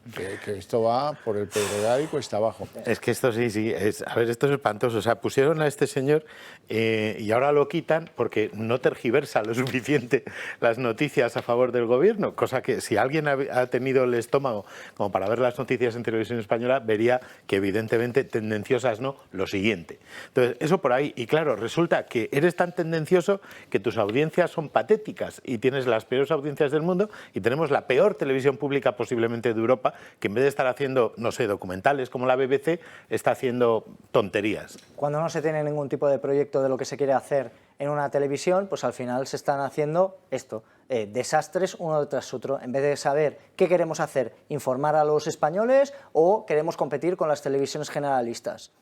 que esto va por el pedregal y cuesta abajo. Es que esto sí, a ver, esto es espantoso. O sea, pusieron a este señor y ahora lo quitan porque no tergiversa lo suficiente las noticias a favor del gobierno, cosa que si alguien ha tenido el estómago como para ver las noticias en Televisión Española, vería que evidentemente tendenciosas no, lo siguiente. Entonces, eso por ahí. Y claro, resulta que eres tan tendencioso que tus audiencias son patéticas y tienes las peores audiencias del mundo y tenemos la peor televisión pública posiblemente de Europa, que en vez de estar haciendo, no sé, documentales como la BBC, está haciendo tonterías. Cuando no se tiene ningún tipo de proyecto de lo que se quiere hacer en una televisión, pues al final se están haciendo esto, desastres uno tras otro, en vez de saber qué queremos hacer, informar a los españoles o queremos competir con las televisiones generalistas.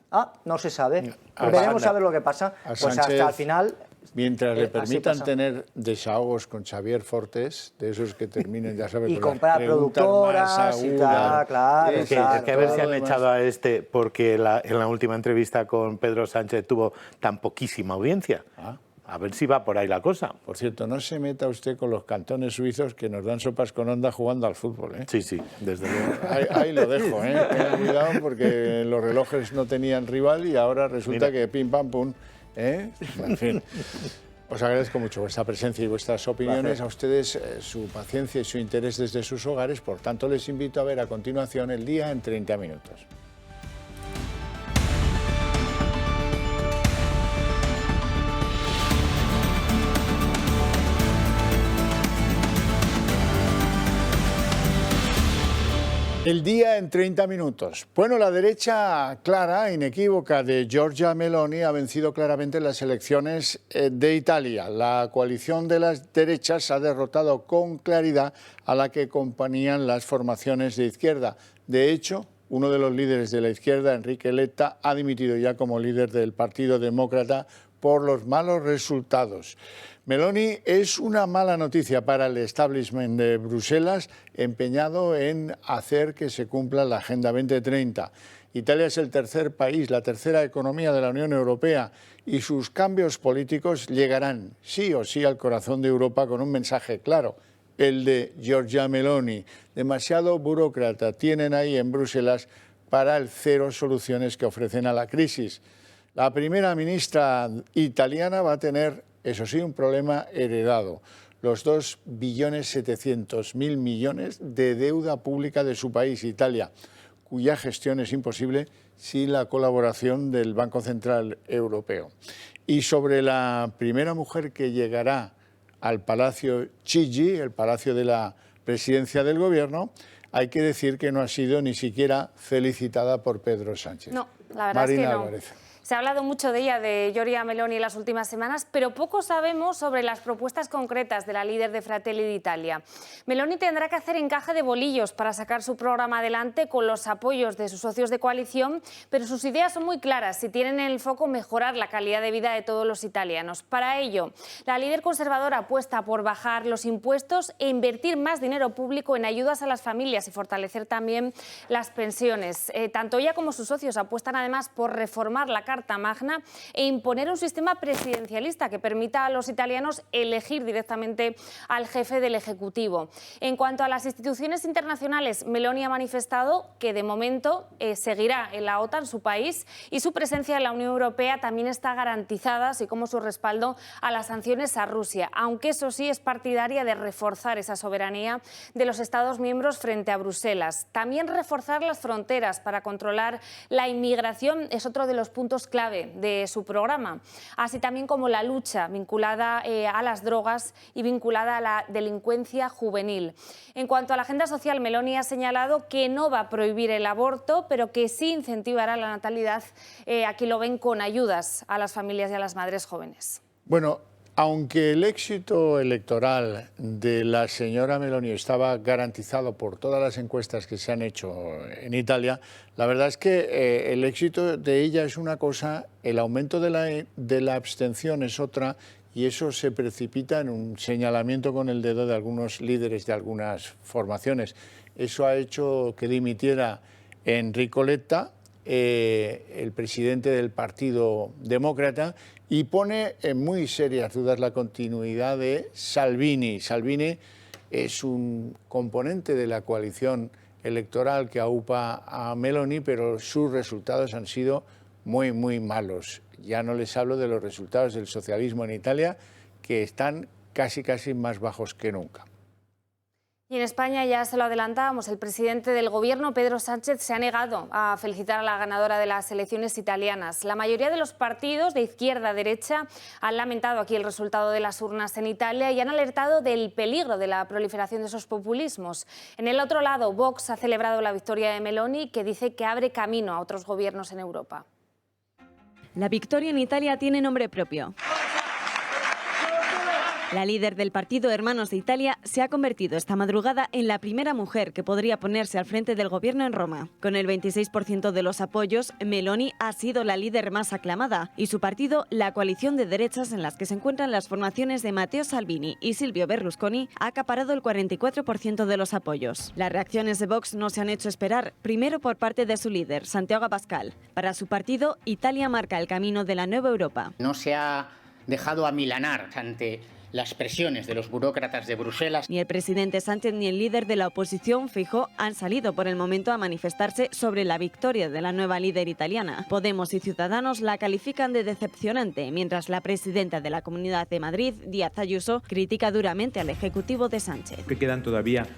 No se sabe, veremos a ver lo que pasa, pues hasta el final. Mientras le permitan tener desahogos con Xavier Fortes, de esos que terminen, ya sabes, y comprar productoras y tal, claro. Es que a ver si han echado a este porque en la última entrevista con Pedro Sánchez tuvo tan poquísima audiencia. A ver si va por ahí la cosa. Por cierto, no se meta usted con los cantones suizos que nos dan sopas con onda jugando al fútbol, ¿eh? Sí, sí, desde luego. Ahí lo dejo, ¿eh? Tengan cuidado porque los relojes no tenían rival y ahora resulta que pim pam pum. En fin, os agradezco mucho vuestra presencia y vuestras opiniones, a ustedes su paciencia y su interés desde sus hogares, por tanto les invito a ver a continuación El Día en 30 minutos. El Día en 30 minutos. Bueno, la derecha clara, inequívoca de Giorgia Meloni ha vencido claramente en las elecciones de Italia. La coalición de las derechas ha derrotado con claridad a la que acompañan las formaciones de izquierda. De hecho, uno de los líderes de la izquierda, Enrique Letta, ha dimitido ya como líder del Partido Demócrata por los malos resultados. Meloni es una mala noticia para el establishment de Bruselas, empeñado en hacer que se cumpla la Agenda 2030. Italia es el tercer país, la tercera economía de la Unión Europea, y sus cambios políticos llegarán sí o sí al corazón de Europa con un mensaje claro, el de Giorgia Meloni. Demasiado burócrata tienen ahí en Bruselas para el cero soluciones que ofrecen a la crisis. La primera ministra italiana va a tener, eso sí, un problema heredado: los 2.700.000 millones de deuda pública de su país, Italia, cuya gestión es imposible sin la colaboración del Banco Central Europeo. Y sobre la primera mujer que llegará al Palacio Chigi, el Palacio de la Presidencia del Gobierno, hay que decir que no ha sido ni siquiera felicitada por Pedro Sánchez. No, la verdad Marina es que no. Álvarez. Se ha hablado mucho de ella, de Giorgia Meloni, en las últimas semanas, pero poco sabemos sobre las propuestas concretas de la líder de Fratelli d'Italia. Meloni tendrá que hacer encaje de bolillos para sacar su programa adelante con los apoyos de sus socios de coalición, pero sus ideas son muy claras y tienen en el foco mejorar la calidad de vida de todos los italianos. Para ello, la líder conservadora apuesta por bajar los impuestos e invertir más dinero público en ayudas a las familias y fortalecer también las pensiones. Tanto ella como sus socios apuestan además por reformar la Carta Magna e imponer un sistema presidencialista que permita a los italianos elegir directamente al jefe del Ejecutivo. En cuanto a las instituciones internacionales, Meloni ha manifestado que de momento seguirá en la OTAN, su país, y su presencia en la Unión Europea también está garantizada, así como su respaldo a las sanciones a Rusia, aunque eso sí es partidaria de reforzar esa soberanía de los Estados miembros frente a Bruselas. También reforzar las fronteras para controlar la inmigración es otro de los puntos clave de su programa, así también como la lucha vinculada a las drogas y vinculada a la delincuencia juvenil. En cuanto a la agenda social, Meloni ha señalado que no va a prohibir el aborto, pero que sí incentivará la natalidad. Aquí lo ven con ayudas a las familias y a las madres jóvenes. Bueno, aunque el éxito electoral de la señora Meloni estaba garantizado por todas las encuestas que se han hecho en Italia, la verdad es que el éxito de ella es una cosa, el aumento de la abstención es otra, y eso se precipita en un señalamiento con el dedo de algunos líderes de algunas formaciones. Eso ha hecho que dimitiera Enrico Letta, el presidente del Partido Demócrata, y pone en muy serias dudas la continuidad de Salvini. Salvini es un componente de la coalición electoral que aupa a Meloni, pero sus resultados han sido muy, muy malos. Ya no les hablo de los resultados del socialismo en Italia, que están casi más bajos que nunca. Y en España, ya se lo adelantábamos, el presidente del Gobierno, Pedro Sánchez, se ha negado a felicitar a la ganadora de las elecciones italianas. La mayoría de los partidos de izquierda a derecha han lamentado aquí el resultado de las urnas en Italia y han alertado del peligro de la proliferación de esos populismos. En el otro lado, Vox ha celebrado la victoria de Meloni, que dice que abre camino a otros gobiernos en Europa. La victoria en Italia tiene nombre propio. La líder del partido Hermanos de Italia se ha convertido esta madrugada en la primera mujer que podría ponerse al frente del gobierno en Roma. Con el 26% de los apoyos, Meloni ha sido la líder más aclamada y su partido, la coalición de derechas en las que se encuentran las formaciones de Matteo Salvini y Silvio Berlusconi, ha acaparado el 44% de los apoyos. Las reacciones de Vox no se han hecho esperar, primero por parte de su líder, Santiago Abascal. Para su partido, Italia marca el camino de la nueva Europa. No se ha dejado amilanar ante las presiones de los burócratas de Bruselas. Ni el presidente Sánchez ni el líder de la oposición, Feijóo, han salido por el momento a manifestarse sobre la victoria de la nueva líder italiana. Podemos y Ciudadanos la califican de decepcionante, mientras la presidenta de la Comunidad de Madrid, Díaz Ayuso, critica duramente al ejecutivo de Sánchez. Que quedan todavía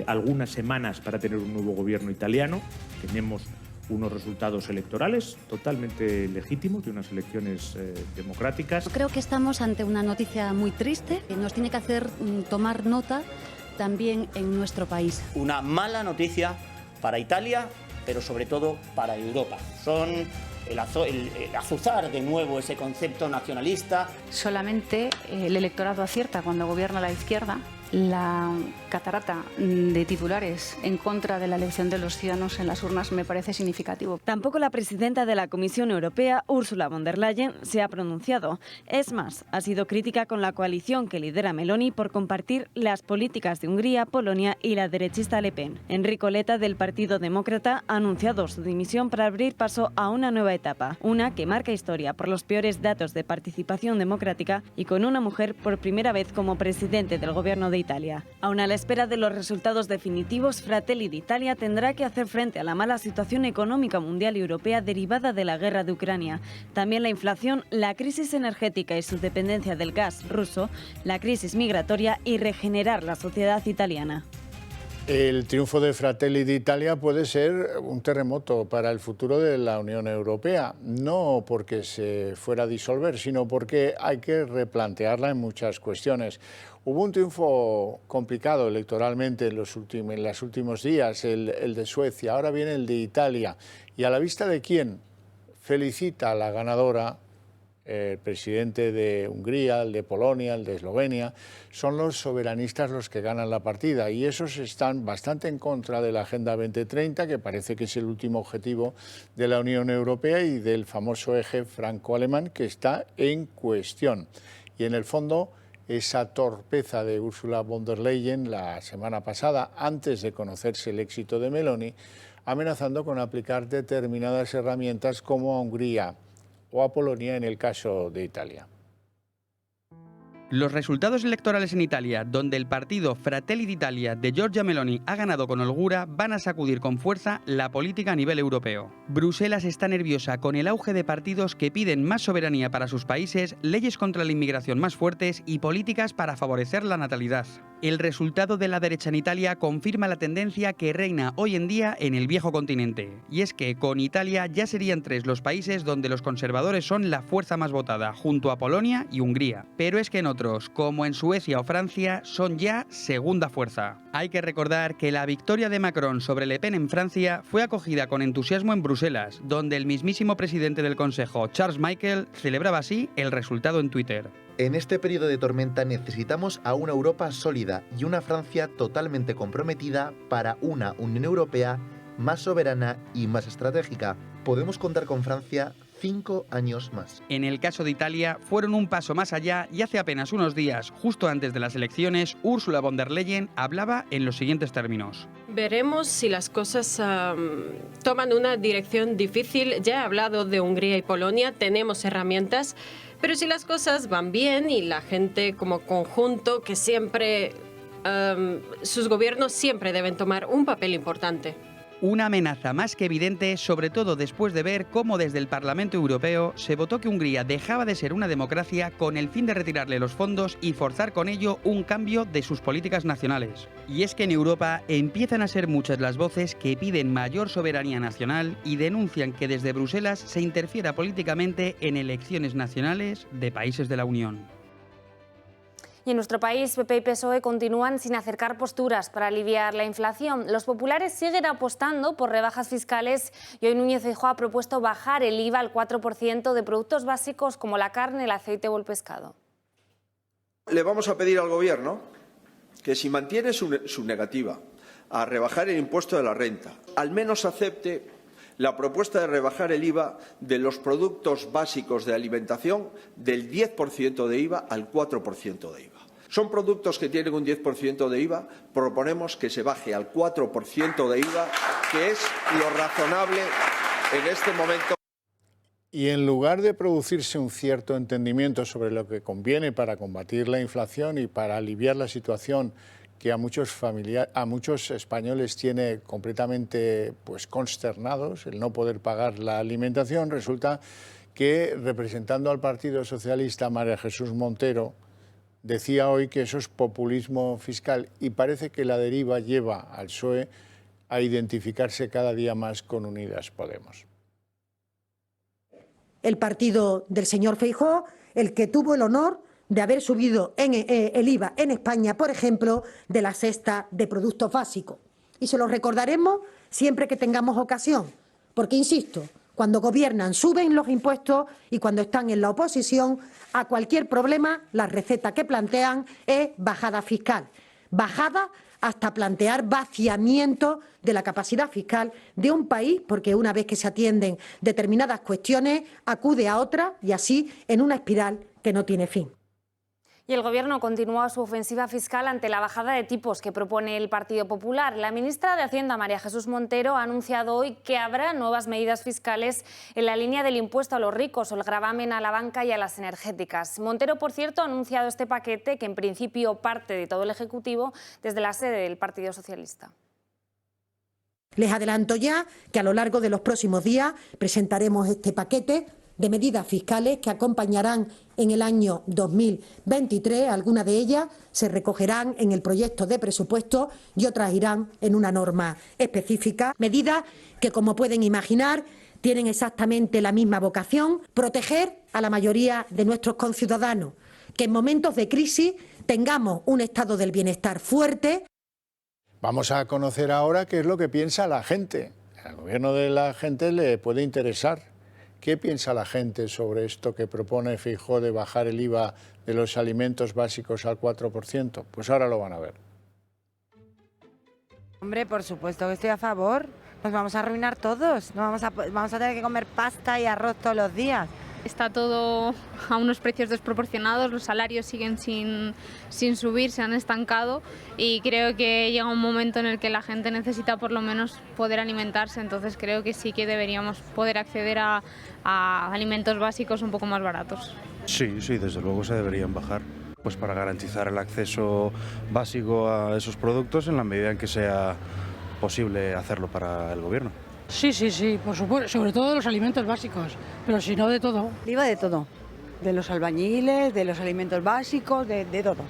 algunas semanas para tener un nuevo gobierno italiano. Tenemos unos resultados electorales totalmente legítimos de unas elecciones democráticas. Creo que estamos ante una noticia muy triste que nos tiene que hacer tomar nota también en nuestro país. Una mala noticia para Italia, pero sobre todo para Europa. Son el azuzar de nuevo ese concepto nacionalista. Solamente el electorado acierta cuando gobierna la izquierda la catarata de titulares en contra de la elección de los ciudadanos en las urnas me parece significativo. Tampoco la presidenta de la Comisión Europea, Ursula von der Leyen, se ha pronunciado. Es más, ha sido crítica con la coalición que lidera Meloni por compartir las políticas de Hungría, Polonia y la derechista Le Pen. Enrico Letta, del Partido Demócrata, ha anunciado su dimisión para abrir paso a una nueva etapa, una que marca historia por los peores datos de participación democrática y con una mujer por primera vez como presidente del gobierno de Italia. Aún a la espera de los resultados definitivos, Fratelli d'Italia tendrá que hacer frente a la mala situación económica mundial y europea derivada de la guerra de Ucrania. También la inflación, la crisis energética y su dependencia del gas ruso, la crisis migratoria y regenerar la sociedad italiana. El triunfo de Fratelli d'Italia puede ser un terremoto para el futuro de la Unión Europea, no porque se fuera a disolver, sino porque hay que replantearla en muchas cuestiones. Hubo un triunfo complicado electoralmente en los últimos días, el de Suecia, ahora viene el de Italia. ¿Y a la vista de quién? Felicita a la ganadora, el presidente de Hungría, el de Polonia, el de Eslovenia. Son los soberanistas los que ganan la partida y esos están bastante en contra de la Agenda 2030, que parece que es el último objetivo de la Unión Europea y del famoso eje franco-alemán que está en cuestión. Y en el fondo, esa torpeza de Ursula von der Leyen la semana pasada, antes de conocerse el éxito de Meloni, amenazando con aplicar determinadas herramientas como a Hungría o a Polonia en el caso de Italia. Los resultados electorales en Italia, donde el partido Fratelli d'Italia de Giorgia Meloni ha ganado con holgura, van a sacudir con fuerza la política a nivel europeo. Bruselas está nerviosa con el auge de partidos que piden más soberanía para sus países, leyes contra la inmigración más fuertes y políticas para favorecer la natalidad. El resultado de la derecha en Italia confirma la tendencia que reina hoy en día en el viejo continente. Y es que con Italia ya serían 3 los países donde los conservadores son la fuerza más votada, junto a Polonia y Hungría. Pero es que en otros, como en Suecia o Francia, son ya segunda fuerza. Hay que recordar que la victoria de Macron sobre Le Pen en Francia fue acogida con entusiasmo en Bruselas, donde el mismísimo presidente del Consejo, Charles Michel, celebraba así el resultado en Twitter. En este periodo de tormenta necesitamos a una Europa sólida y una Francia totalmente comprometida para una Unión Europea más soberana y más estratégica. Podemos contar con Francia 5 años más. En el caso de Italia, fueron un paso más allá y hace apenas unos días, justo antes de las elecciones, Ursula von der Leyen hablaba en los siguientes términos. Veremos si las cosas toman una dirección difícil. Ya he hablado de Hungría y Polonia, tenemos herramientas, pero si las cosas van bien y la gente como conjunto, que siempre, sus gobiernos siempre deben tomar un papel importante. Una amenaza más que evidente, sobre todo después de ver cómo desde el Parlamento Europeo se votó que Hungría dejaba de ser una democracia con el fin de retirarle los fondos y forzar con ello un cambio de sus políticas nacionales. Y es que en Europa empiezan a ser muchas las voces que piden mayor soberanía nacional y denuncian que desde Bruselas se interfiera políticamente en elecciones nacionales de países de la Unión. Y en nuestro país, PP y PSOE continúan sin acercar posturas para aliviar la inflación. Los populares siguen apostando por rebajas fiscales y hoy Núñez Feijóo ha propuesto bajar el IVA al 4% de productos básicos como la carne, el aceite o el pescado. Le vamos a pedir al Gobierno que si mantiene su negativa a rebajar el impuesto de la renta, al menos acepte la propuesta de rebajar el IVA de los productos básicos de alimentación del 10% de IVA al 4% de IVA. Son productos que tienen un 10% de IVA, proponemos que se baje al 4% de IVA, que es lo razonable en este momento. Y en lugar de producirse un cierto entendimiento sobre lo que conviene para combatir la inflación y para aliviar la situación que a muchos españoles tiene completamente consternados, el no poder pagar la alimentación, resulta que, representando al Partido Socialista, María Jesús Montero decía hoy que eso es populismo fiscal y parece que la deriva lleva al PSOE a identificarse cada día más con Unidas Podemos. El partido del señor Feijóo, el que tuvo el honor de haber subido el IVA en España, por ejemplo, de la cesta de productos básicos. Y se lo recordaremos siempre que tengamos ocasión, porque, insisto, cuando gobiernan suben los impuestos y cuando están en la oposición, a cualquier problema, la receta que plantean es bajada fiscal. bajada hasta plantear vaciamiento de la capacidad fiscal de un país, porque una vez que se atienden determinadas cuestiones, acude a otras y así en una espiral que no tiene fin. Y el Gobierno continúa su ofensiva fiscal ante la bajada de tipos que propone el Partido Popular. La ministra de Hacienda, María Jesús Montero, ha anunciado hoy que habrá nuevas medidas fiscales en la línea del impuesto a los ricos o el gravamen a la banca y a las energéticas. Montero, por cierto, ha anunciado este paquete, que en principio parte de todo el Ejecutivo, desde la sede del Partido Socialista. Les adelanto ya que a lo largo de los próximos días presentaremos este paquete de medidas fiscales que acompañarán en el año 2023. Algunas de ellas se recogerán en el proyecto de presupuesto y otras irán en una norma específica. Medidas que, como pueden imaginar, tienen exactamente la misma vocación: proteger a la mayoría de nuestros conciudadanos, que en momentos de crisis tengamos un estado del bienestar fuerte. Vamos a conocer ahora qué es lo que piensa la gente. Al gobierno de la gente le puede interesar. ¿Qué piensa la gente sobre esto que propone Feijóo de bajar el IVA de los alimentos básicos al 4%? Pues ahora lo van a ver. Hombre, por supuesto que estoy a favor. Nos vamos a arruinar todos. Vamos a tener que comer pasta y arroz todos los días. Está todo a unos precios desproporcionados, los salarios siguen sin subir, se han estancado y creo que llega un momento en el que la gente necesita por lo menos poder alimentarse, entonces creo que sí que deberíamos poder acceder a alimentos básicos un poco más baratos. Sí, desde luego se deberían bajar, pues para garantizar el acceso básico a esos productos en la medida en que sea posible hacerlo para el gobierno. Sí, por supuesto, sobre todo de los alimentos básicos, pero si no de todo. El IVA de todo, de los albañiles, de los alimentos básicos, de todo.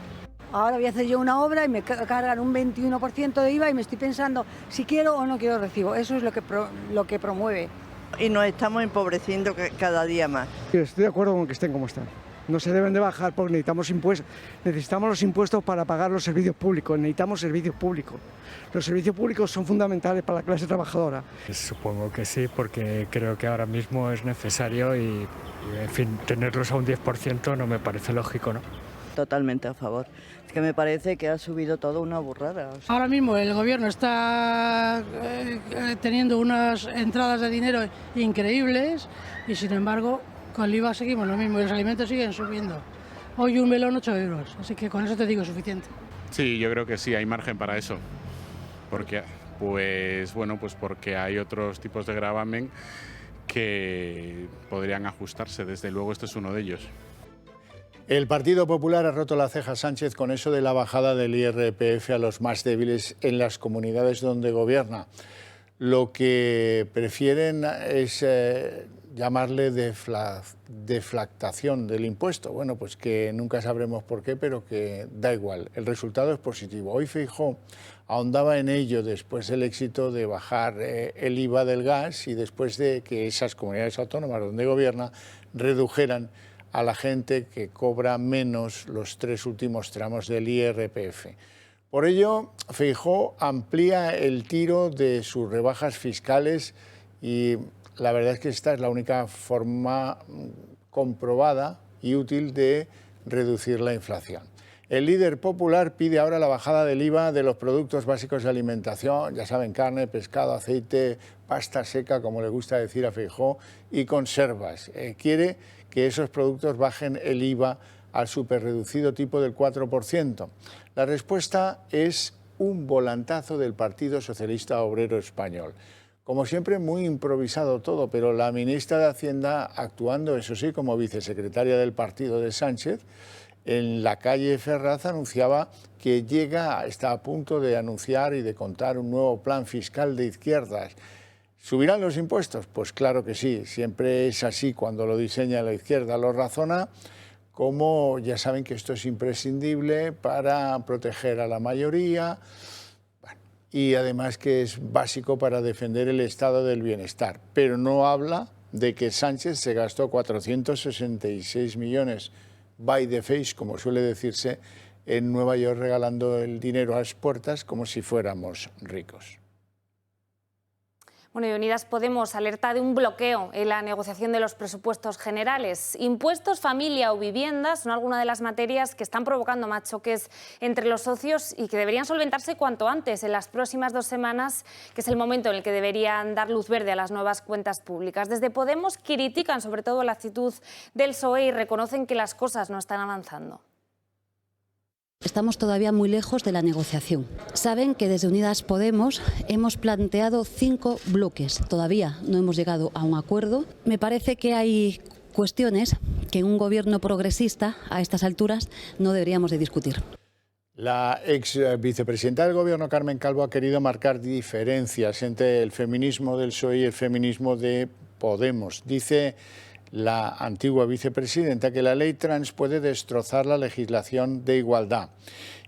Ahora voy a hacer yo una obra y me cargan un 21% de IVA y me estoy pensando si quiero o no quiero recibo. Eso es lo que promueve. Y nos estamos empobreciendo cada día más. Estoy de acuerdo con que estén como están. No se deben de bajar porque necesitamos los impuestos para pagar los servicios públicos, necesitamos servicios públicos. Los servicios públicos son fundamentales para la clase trabajadora. Supongo que sí, porque creo que ahora mismo es necesario y en fin, tenerlos a un 10% no me parece lógico, ¿no? Totalmente a favor. Es que me parece que ha subido todo una burrada. Ahora mismo el gobierno está teniendo unas entradas de dinero increíbles y sin embargo con el IVA seguimos lo mismo y los alimentos siguen subiendo. Hoy un melón 8 euros, así que con eso te digo suficiente. Sí, yo creo que sí, hay margen para eso. Porque, porque hay otros tipos de gravamen que podrían ajustarse. Desde luego este es uno de ellos. El Partido Popular ha roto la ceja, Sánchez, con eso de la bajada del IRPF a los más débiles en las comunidades donde gobierna. Lo que prefieren es llamarle deflactación del impuesto. Bueno, pues que nunca sabremos por qué, pero que da igual. El resultado es positivo. Hoy Feijóo ahondaba en ello después del éxito de bajar el IVA del gas y después de que esas comunidades autónomas donde gobierna redujeran a la gente que cobra menos los 3 últimos tramos del IRPF. Por ello, Feijóo amplía el tiro de sus rebajas fiscales y la verdad es que esta es la única forma comprobada y útil de reducir la inflación. El líder popular pide ahora la bajada del IVA de los productos básicos de alimentación, ya saben, carne, pescado, aceite, pasta seca, como le gusta decir a Feijóo, y conservas. Quiere que esos productos bajen el IVA al superreducido tipo del 4%. La respuesta es un volantazo del Partido Socialista Obrero Español. Como siempre, muy improvisado todo, pero la ministra de Hacienda, actuando, eso sí, como vicesecretaria del partido de Sánchez, en la calle Ferraz anunciaba que está a punto de anunciar y de contar un nuevo plan fiscal de izquierdas. ¿Subirán los impuestos? Pues claro que sí, siempre es así cuando lo diseña la izquierda, lo razona, como ya saben que esto es imprescindible para proteger a la mayoría y además que es básico para defender el estado del bienestar. Pero no habla de que Sánchez se gastó 466 millones by the face, como suele decirse, en Nueva York regalando el dinero a las puertas como si fuéramos ricos. Bueno, y Unidas Podemos alerta de un bloqueo en la negociación de los presupuestos generales. Impuestos, familia o vivienda son algunas de las materias que están provocando más choques entre los socios y que deberían solventarse cuanto antes, en las próximas 2 semanas, que es el momento en el que deberían dar luz verde a las nuevas cuentas públicas. Desde Podemos critican sobre todo la actitud del PSOE y reconocen que las cosas no están avanzando. Estamos todavía muy lejos de la negociación. Saben que desde Unidas Podemos hemos planteado 5 bloques. Todavía no hemos llegado a un acuerdo. Me parece que hay cuestiones que en un gobierno progresista a estas alturas no deberíamos de discutir. La ex vicepresidenta del Gobierno, Carmen Calvo, ha querido marcar diferencias entre el feminismo del PSOE y el feminismo de Podemos. Dice la antigua vicepresidenta que la ley trans puede destrozar la legislación de igualdad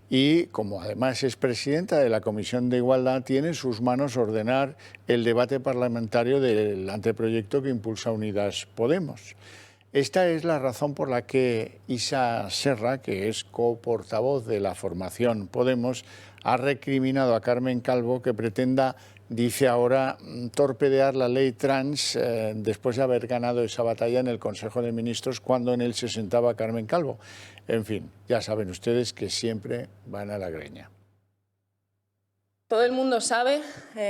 y, como además es presidenta de la Comisión de Igualdad, tiene en sus manos ordenar el debate parlamentario del anteproyecto que impulsa Unidas Podemos. Esta es la razón por la que Isa Serra, que es coportavoz de la formación Podemos, ha recriminado a Carmen Calvo que pretenda, dice ahora, torpedear la ley trans después de haber ganado esa batalla en el Consejo de Ministros cuando en él se sentaba Carmen Calvo. En fin, ya saben ustedes que siempre van a la greña. Todo el mundo sabe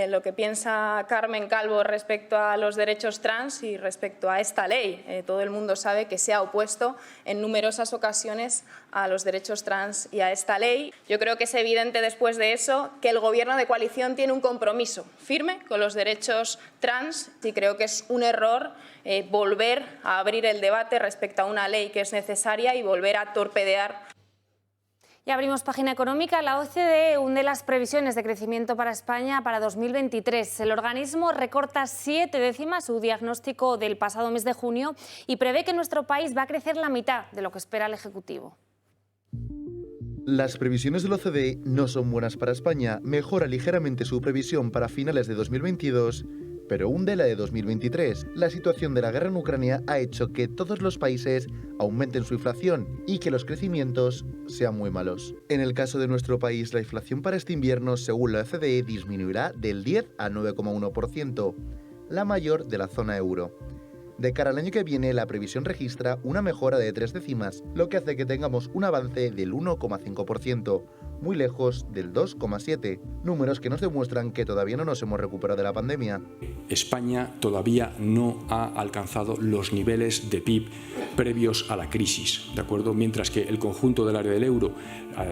lo que piensa Carmen Calvo respecto a los derechos trans y respecto a esta ley. Todo el mundo sabe que se ha opuesto en numerosas ocasiones a los derechos trans y a esta ley. Yo creo que es evidente después de eso que el Gobierno de coalición tiene un compromiso firme con los derechos trans y creo que es un error volver a abrir el debate respecto a una ley que es necesaria y volver a torpedear. Y abrimos página económica. La OCDE hunde las previsiones de crecimiento para España para 2023. El organismo recorta 7 décimas su diagnóstico del pasado mes de junio y prevé que nuestro país va a crecer la mitad de lo que espera el Ejecutivo. Las previsiones de la OCDE no son buenas para España. Mejora ligeramente su previsión para finales de 2022, pero hunde la de 2023. La situación de la guerra en Ucrania ha hecho que todos los países aumenten su inflación y que los crecimientos sean muy malos. En el caso de nuestro país, la inflación para este invierno, según la OCDE, disminuirá del 10 a 9,1%, la mayor de la zona euro. De cara al año que viene, la previsión registra una mejora de 3 décimas, lo que hace que tengamos un avance del 1,5%, muy lejos del 2,7%, números que nos demuestran que todavía no nos hemos recuperado de la pandemia. España todavía no ha alcanzado los niveles de PIB previos a la crisis, ¿de acuerdo? Mientras que el conjunto del área del euro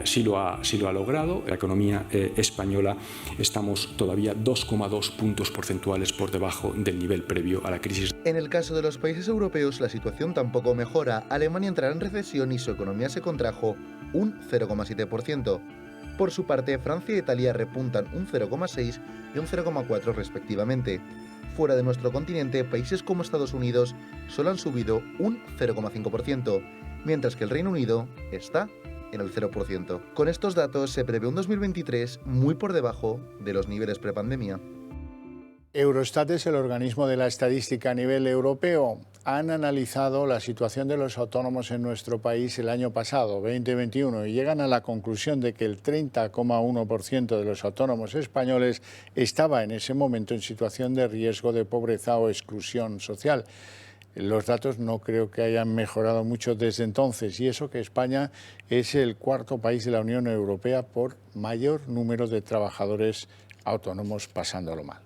sí lo ha logrado. La economía española estamos todavía 2,2 puntos porcentuales por debajo del nivel previo a la crisis. En el caso de los países europeos, la situación tampoco mejora. Alemania entrará en recesión y su economía se contrajo un 0,7%. Por su parte, Francia e Italia repuntan un 0,6 y un 0,4 respectivamente. Fuera de nuestro continente, países como Estados Unidos solo han subido un 0,5%, mientras que el Reino Unido está en el 0%. Con estos datos se prevé un 2023 muy por debajo de los niveles prepandemia. Eurostat es el organismo de la estadística a nivel europeo. Han analizado la situación de los autónomos en nuestro país el año pasado, 2021, y llegan a la conclusión de que el 30,1% de los autónomos españoles estaba en ese momento en situación de riesgo de pobreza o exclusión social. Los datos no creo que hayan mejorado mucho desde entonces, y eso que España es el 4.º país de la Unión Europea por mayor número de trabajadores autónomos pasándolo mal.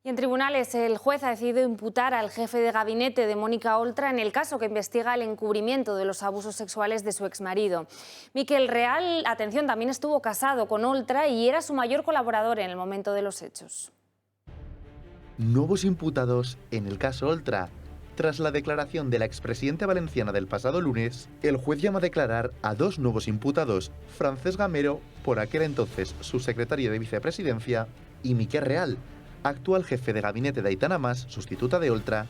Y en tribunales, el juez ha decidido imputar al jefe de gabinete de Mónica Oltra en el caso que investiga el encubrimiento de los abusos sexuales de su exmarido. Miquel Real, atención, también estuvo casado con Oltra y era su mayor colaborador en el momento de los hechos. Nuevos imputados en el caso Oltra. Tras la declaración de la expresidenta valenciana del pasado lunes, el juez llama a declarar a 2 nuevos imputados, Francesc Gamero, por aquel entonces su secretario de vicepresidencia, y Miquel Real, actual jefe de gabinete de Aitana Mas, sustituta de Oltra,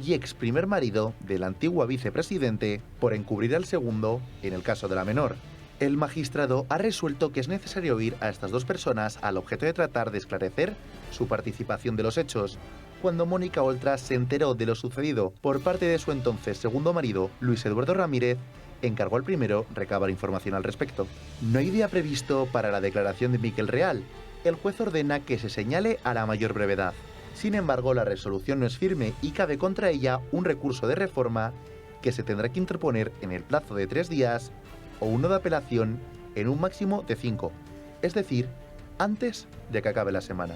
y ex primer marido del antiguo vicepresidente, por encubrir al segundo en el caso de la menor. El magistrado ha resuelto que es necesario oír a estas 2 personas al objeto de tratar de esclarecer su participación de los hechos, cuando Mónica Oltra se enteró de lo sucedido por parte de su entonces segundo marido, Luis Eduardo Ramírez, encargó al primero recabar información al respecto. No hay día previsto para la declaración de Miquel Real. El juez ordena que se señale a la mayor brevedad. Sin embargo, la resolución no es firme y cabe contra ella un recurso de reforma que se tendrá que interponer en el plazo de 3 días o uno de apelación en un máximo de 5, es decir, antes de que acabe la semana.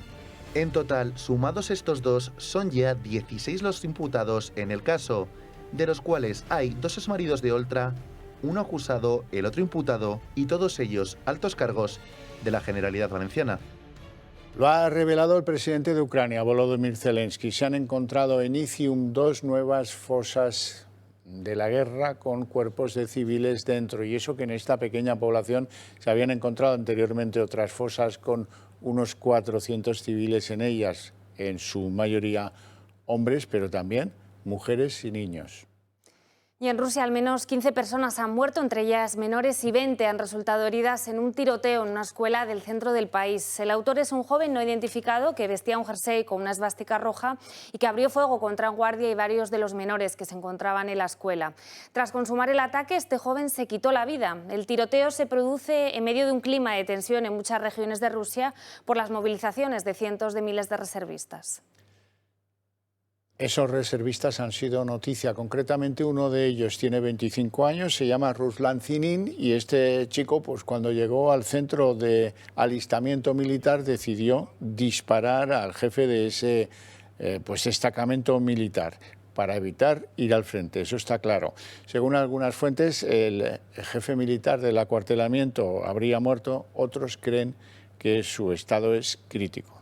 En total, sumados estos dos, son ya 16 los imputados en el caso, de los cuales hay 2 exmaridos de Oltra, uno acusado, el otro imputado y todos ellos altos cargos de la Generalidad Valenciana. Lo ha revelado el presidente de Ucrania, Volodymyr Zelensky. Se han encontrado en Izium 2 nuevas fosas de la guerra con cuerpos de civiles dentro, y eso que en esta pequeña población se habían encontrado anteriormente otras fosas con unos 400 civiles en ellas, en su mayoría hombres, pero también mujeres y niños. Y en Rusia al menos 15 personas han muerto, entre ellas menores, y 20 han resultado heridas en un tiroteo en una escuela del centro del país. El autor es un joven no identificado que vestía un jersey con una esvástica roja y que abrió fuego contra un guardia y varios de los menores que se encontraban en la escuela. Tras consumar el ataque, este joven se quitó la vida. El tiroteo se produce en medio de un clima de tensión en muchas regiones de Rusia por las movilizaciones de cientos de miles de reservistas. Esos reservistas han sido noticia. Concretamente, uno de ellos tiene 25 años, se llama Ruslan Zinin, y este chico, pues cuando llegó al centro de alistamiento militar, decidió disparar al jefe de ese destacamento militar para evitar ir al frente. Eso está claro. Según algunas fuentes, el jefe militar del acuartelamiento habría muerto. Otros creen que su estado es crítico.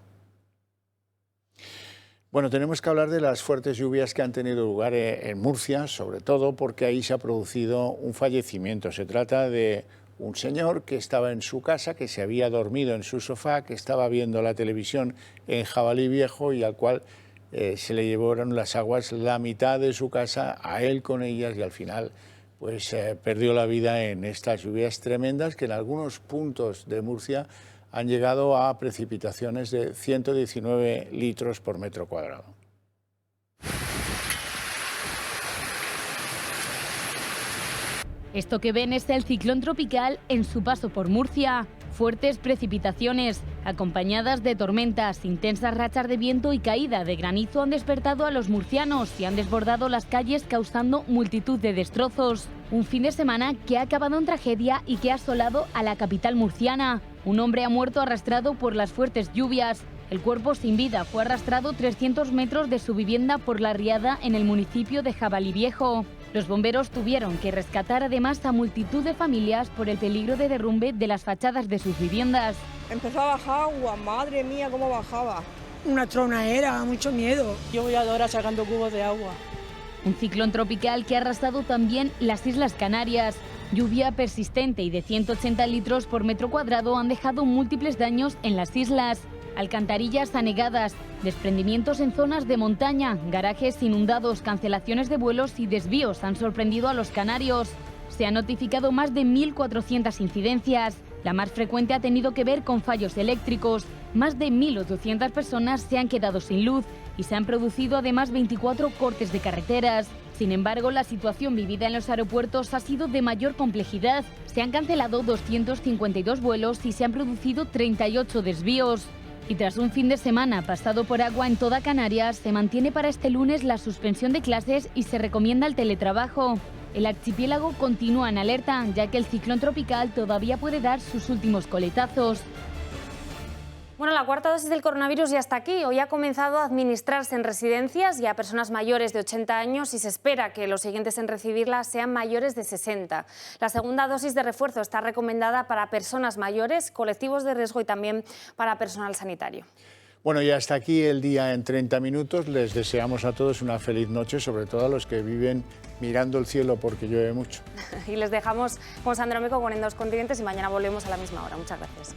Bueno, tenemos que hablar de las fuertes lluvias que han tenido lugar en Murcia, sobre todo porque ahí se ha producido un fallecimiento. Se trata de un señor que estaba en su casa, que se había dormido en su sofá, que estaba viendo la televisión en Jabalí Viejo y al cual se le llevaron las aguas la mitad de su casa, a él con ellas, y al final pues perdió la vida en estas lluvias tremendas que en algunos puntos de Murcia han llegado a precipitaciones de 119 litros por metro cuadrado. Esto que ven es el ciclón tropical en su paso por Murcia. Fuertes precipitaciones, acompañadas de tormentas, intensas rachas de viento y caída de granizo han despertado a los murcianos y han desbordado las calles causando multitud de destrozos. Un fin de semana que ha acabado en tragedia y que ha asolado a la capital murciana. Un hombre ha muerto arrastrado por las fuertes lluvias. El cuerpo sin vida fue arrastrado 300 metros de su vivienda por la riada en el municipio de Jabalí Viejo. Los bomberos tuvieron que rescatar además a multitud de familias por el peligro de derrumbe de las fachadas de sus viviendas. Empezó a bajar agua, madre mía, cómo bajaba. Una tronadera, mucho miedo. Yo voy a horas sacando cubos de agua. Un ciclón tropical que ha arrasado también las Islas Canarias. Lluvia persistente y de 180 litros por metro cuadrado han dejado múltiples daños en las islas. Alcantarillas anegadas, desprendimientos en zonas de montaña, garajes inundados, cancelaciones de vuelos y desvíos han sorprendido a los canarios. Se han notificado más de 1.400 incidencias. La más frecuente ha tenido que ver con fallos eléctricos. Más de 1.800 personas se han quedado sin luz y se han producido además 24 cortes de carreteras. Sin embargo, la situación vivida en los aeropuertos ha sido de mayor complejidad. Se han cancelado 252 vuelos y se han producido 38 desvíos. Y tras un fin de semana pasado por agua en toda Canarias, se mantiene para este lunes la suspensión de clases y se recomienda el teletrabajo. El archipiélago continúa en alerta, ya que el ciclón tropical todavía puede dar sus últimos coletazos. Bueno, la cuarta dosis del coronavirus ya está aquí. Hoy ha comenzado a administrarse en residencias y a personas mayores de 80 años y se espera que los siguientes en recibirla sean mayores de 60. La segunda dosis de refuerzo está recomendada para personas mayores, colectivos de riesgo y también para personal sanitario. Bueno, ya hasta aquí el día en 30 minutos. Les deseamos a todos una feliz noche, sobre todo a los que viven mirando el cielo porque llueve mucho. Y les dejamos con Sandro Meco con En Dos Continentes y mañana volvemos a la misma hora. Muchas gracias.